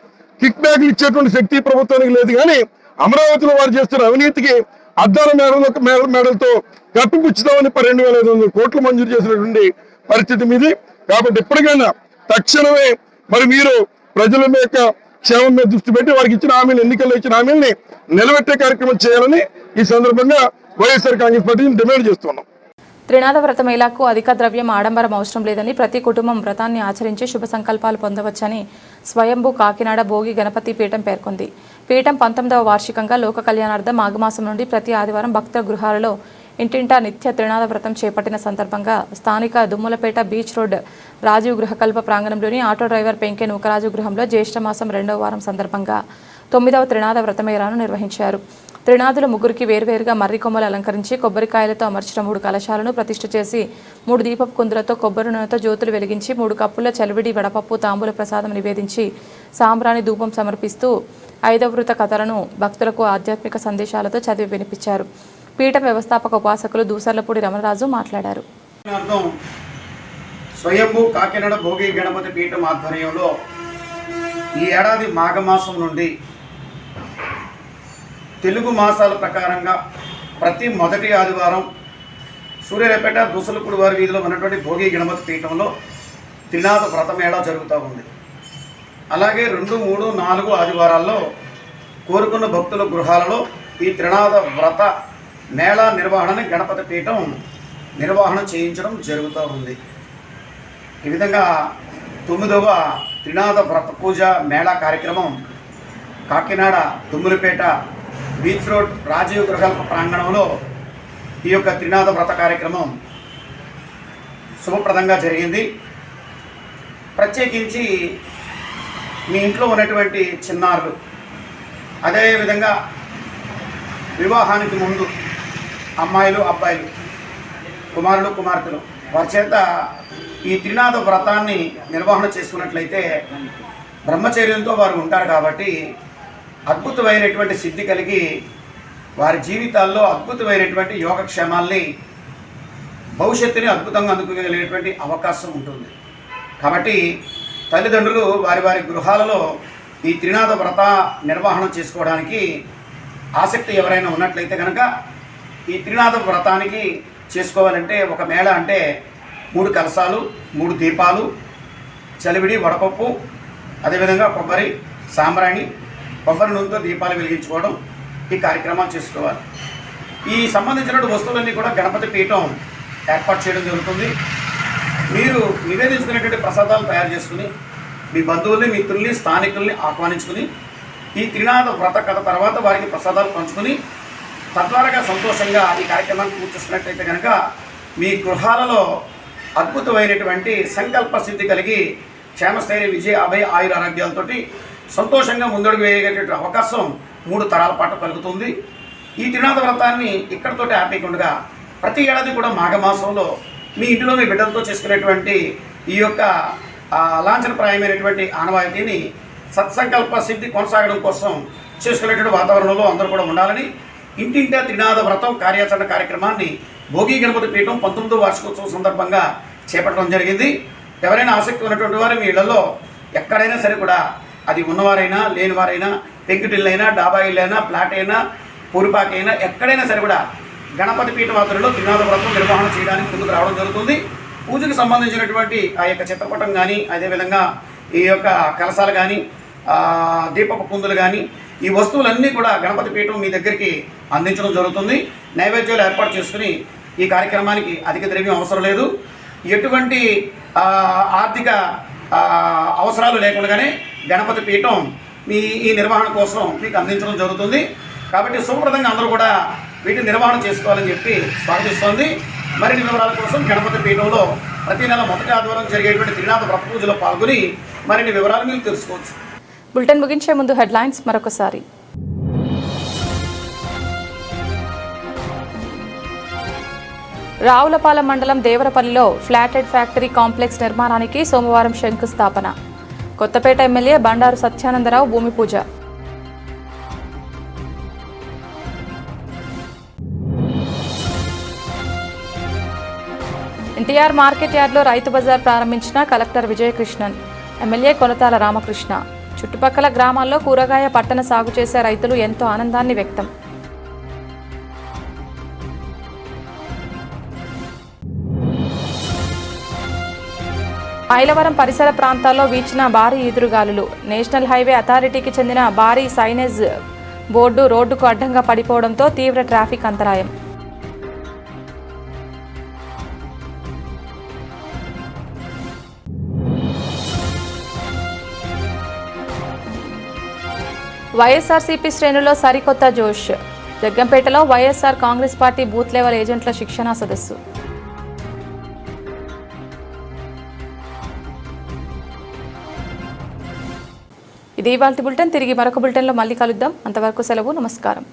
కిక్ బ్యాక్లు ఇచ్చేటువంటి శక్తి ప్రభుత్వానికి లేదు, కానీ అమరావతిలో వారు చేస్తున్న అవినీతికి అద్దాల మేడలతో కప్పిపుచ్చుదామని 2,500 కోట్లు మంజూరు చేసినటువంటి పరిస్థితి మీది. కాబట్టి ఎప్పటికైనా తక్షణమే మరి మీరు ప్రజల యొక్క క్షేమం మీద దృష్టి పెట్టి వారికి ఇచ్చిన హామీలు ఎన్నికల్లో ఇచ్చిన హామీల్ని నిలబెట్టే కార్యక్రమం చేయాలని ఈ సందర్భంగా వైఎస్ఆర్ కాంగ్రెస్ పార్టీని డిమాండ్ చేస్తున్నాం. త్రినాథ వ్రత మేళాకు అధిక ద్రవ్యం ఆడంబరం అవసరం లేదని ప్రతి కుటుంబం వ్రతాన్ని ఆచరించి శుభ సంకల్పాలు పొందవచ్చని స్వయంభూ కాకినాడ భోగి గణపతి పీఠం పేర్కొంది. పీఠం 19వ వార్షికంగా లోక కళ్యాణార్థం మాఘమాసం నుండి ప్రతి ఆదివారం భక్తుల గృహాలలో ఇంటింటా నిత్య త్రినాథ వ్రతం చేపట్టిన సందర్భంగా స్థానిక దుమ్ములపేట బీచ్ రోడ్ రాజీవ్ గృహకల్ప ప్రాంగణంలోని ఆటో డ్రైవర్ పెంకె నూకరాజు గృహంలో జ్యేష్ఠ మాసం 2వ వారం సందర్భంగా 9వ త్రినాథ వ్రతమేళాను నిర్వహించారు. త్రినాథులు ముగ్గురికి వేర్వేరుగా మర్రి కొమ్మలు అలంకరించి కొబ్బరికాయలతో అమర్చిన 3 కలశాలను ప్రతిష్ఠ చేసి 3 దీపపు కుందులతో కొబ్బరి నూనెతో జ్యోతులు వెలిగించి 3 కప్పుల చలివిడి వడపప్పు తాంబూల ప్రసాదం నివేదించి సాంబ్రాణి ధూపం సమర్పిస్తూ 5వ వృత కథలను భక్తులకు ఆధ్యాత్మిక సందేశాలతో చదివి వినిపించారు. పీఠం వ్యవస్థాపక ఉపాసకులు దూసర్లపూడి రమణరాజు మాట్లాడారు. స్వయంభూ కాకినాడ భోగి గణపతి పీఠం ఆధ్వర్యంలో ఈ ఏడాది మాఘమాసం నుండి తెలుగు మాసాల ప్రకారంగా ప్రతి మొదటి ఆదివారం సూర్యాపేట దూసలపూడి వారి వీధిలో ఉన్నటువంటి భోగి గణపతి పీఠంలో త్రినాథ వ్రతమేళా జరుగుతూ ఉంది. అలాగే 2, 3, 4 ఆదివారాల్లో కోరుకున్న భక్తుల గృహాలలో ఈ త్రినాథ వ్రత మేళా నిర్వహణని గణపతి పీఠం నిర్వహణ చేయించడం జరుగుతూ ఉంది. ఈ విధంగా 9వ త్రినాథ వ్రత పూజ మేళా కార్యక్రమం కాకినాడ తుమ్ములపేట బీచ్ రోడ్ రాజీవ్ గృహల్ప ప్రాంగణంలో ఈ యొక్క త్రినాథ వ్రత కార్యక్రమం శుభప్రదంగా జరిగింది. ప్రత్యేకించి మీ ఇంట్లో ఉన్నటువంటి చిన్నారులు, అదేవిధంగా వివాహానికి ముందు అమ్మాయిలు అబ్బాయిలు, కుమారులు కుమార్తెలు వారి చేత ఈ త్రినాథ వ్రతాన్ని నిర్వహణ చేసుకున్నట్లయితే బ్రహ్మచర్యంతో వారు ఉంటారు కాబట్టి అద్భుతమైనటువంటి సిద్ధి కలిగి వారి జీవితాల్లో అద్భుతమైనటువంటి యోగక్షేమాల్ని భవిష్యత్తుని అద్భుతంగా అందుకోగలిగేటువంటి అవకాశం ఉంటుంది. కాబట్టి తల్లిదండ్రులు వారి వారి గృహాలలో ఈ త్రినాథ వ్రత నిర్వహణ చేసుకోవడానికి ఆసక్తి ఎవరైనా ఉన్నట్లయితే కనుక ఈ త్రినాథ వ్రతానికి చేసుకోవాలంటే ఒక మేళ అంటే 3 కలశాలు, 3 దీపాలు, చలివిడి, వడపప్పు, అదేవిధంగా కొబ్బరి, సాంబ్రాణి, కొబ్బరి నూనెతో దీపాలు వెలిగించుకోవడం ఈ కార్యక్రమాలు చేసుకోవాలి. ఈ సంబంధించిన వస్తువులన్నీ కూడా గణపతి పీఠం ఏర్పాటు చేయడం జరుగుతుంది. మీరు నివేదించుకునేటువంటి ప్రసాదాలు తయారు చేసుకుని మీ బంధువుల్ని, మిత్రుల్ని, స్థానికుల్ని ఆహ్వానించుకుని ఈ త్రినాథ వ్రత కథ తర్వాత వారికి ప్రసాదాలు పంచుకుని తద్వారా సంతోషంగా ఈ కార్యక్రమాన్ని పూర్తి చేసుకున్నట్లయితే కనుక మీ గృహాలలో అద్భుతమైనటువంటి సంకల్ప సిద్ధి కలిగి క్షేమస్థైర్య విజయ అభయ ఆయుర ఆరోగ్యాలతోటి సంతోషంగా ముందడుగు వేయగలిగే అవకాశం 3 తరాల పాటు కలుగుతుంది. ఈ త్రినాథ వ్రతాన్ని ఇక్కడితోటి ఆపేయకుండా ప్రతి ఏడాది కూడా మాఘమాసంలో మీ ఇంటిలో మీ బిడ్డలతో చేసుకునేటువంటి ఈ యొక్క లాంఛనప్రాయమైనటువంటి ఆనవాయితీని సత్సంకల్ప సిద్ధి కొనసాగడం కోసం చేసుకునేటువంటి వాతావరణంలో అందరూ కూడా ఉండాలని ఇంటింటా త్రినాథ వ్రతం కార్యాచరణ కార్యక్రమాన్ని భోగి గణపతి పీఠం 19వ వార్షికోత్సవం సందర్భంగా చేపట్టడం జరిగింది. ఎవరైనా ఆసక్తి ఉన్నటువంటి వారు మీ ఇళ్లలో ఎక్కడైనా సరే కూడా, అది ఉన్నవారైనా లేనివారైనా, పెంకుటిల్లైనా, డాబా ఇల్లైనా, ఫ్లాట్ అయినా, పూరిపాకైనా, ఎక్కడైనా సరే కూడా గణపతి పీఠం ఆధ్వర్యంలో త్రినాథ వ్రతం నిర్వహణ చేయడానికి ముందుకు రావడం జరుగుతుంది. పూజకు సంబంధించినటువంటి ఆ యొక్క చిత్రపటం కానీ, అదేవిధంగా ఈ యొక్క కలశాలు కానీ, దీపపు కుందులు కానీ, ఈ వస్తువులన్నీ కూడా గణపతి పీఠం మీ దగ్గరికి అందించడం జరుగుతుంది. నైవేద్యాలు ఏర్పాటు చేసుకుని ఈ కార్యక్రమానికి అధిక ద్రవ్యం అవసరం లేదు, ఎటువంటి ఆర్థిక అవసరాలు లేకుండానే గణపతి పీఠం మీ ఈ నిర్వహణ కోసం మీకు అందించడం జరుగుతుంది. కాబట్టి శుభప్రదంగా అందరూ కూడా వీటిని నిర్వహణ చేసుకోవాలని చెప్పి స్వాగతిస్తోంది. మరిన్ని వివరాల కోసం గణపతి పీఠంలో ప్రతి నెల మొదటి ఆదివారం జరిగేటువంటి త్రినాథ వ్రత పూజలో పాల్గొని మరిన్ని వివరాలు మీరు తెలుసుకోవచ్చు. బులెటిన్ ముగించే ముందు హెడ్లైన్స్ మరొకసారి. రావులపాలెం మండలం దేవరపల్లిలో ఫ్లాటెడ్ ఫ్యాక్టరీ కాంప్లెక్స్ నిర్మాణానికి సోమవారం శంకుస్థాపన. కొత్తపేట ఎమ్మెల్యే బండారు సత్యానందరావు భూమి పూజ. ఎన్టీఆర్ మార్కెట్ యార్డ్లో రైతు బజార్ ప్రారంభించిన కలెక్టర్ విజయకృష్ణన్. ఎమ్మెల్యే కొనతాల రామకృష్ణ. చుట్టుపక్కల గ్రామాల్లో కూరగాయ పట్టణ సాగు చేసే రైతులు ఎంతో ఆనందాన్ని వ్యక్తం. మైలవరం పరిసర ప్రాంతాల్లో వీచిన భారీ ఈదురుగాలులు. నేషనల్ హైవే అథారిటీకి చెందిన భారీ సైనేజ్ బోర్డు రోడ్డుకు అడ్డంగా పడిపోవడంతో తీవ్ర ట్రాఫిక్ అంతరాయం. వైఎస్ఆర్సీపీ శ్రేణుల్లో సరికొత్త జోష్. జగ్గంపేటలో వైఎస్ఆర్ కాంగ్రెస్ పార్టీ బూత్ లెవెల్ ఏజెంట్ల శిక్షణా సదస్సు. ఇది ఇవాల్టి బులెటిన్. తిరిగి మరొక బులెటిన్లో మళ్ళీ కలుద్దాం. అంతవరకు సెలవు. నమస్కారం.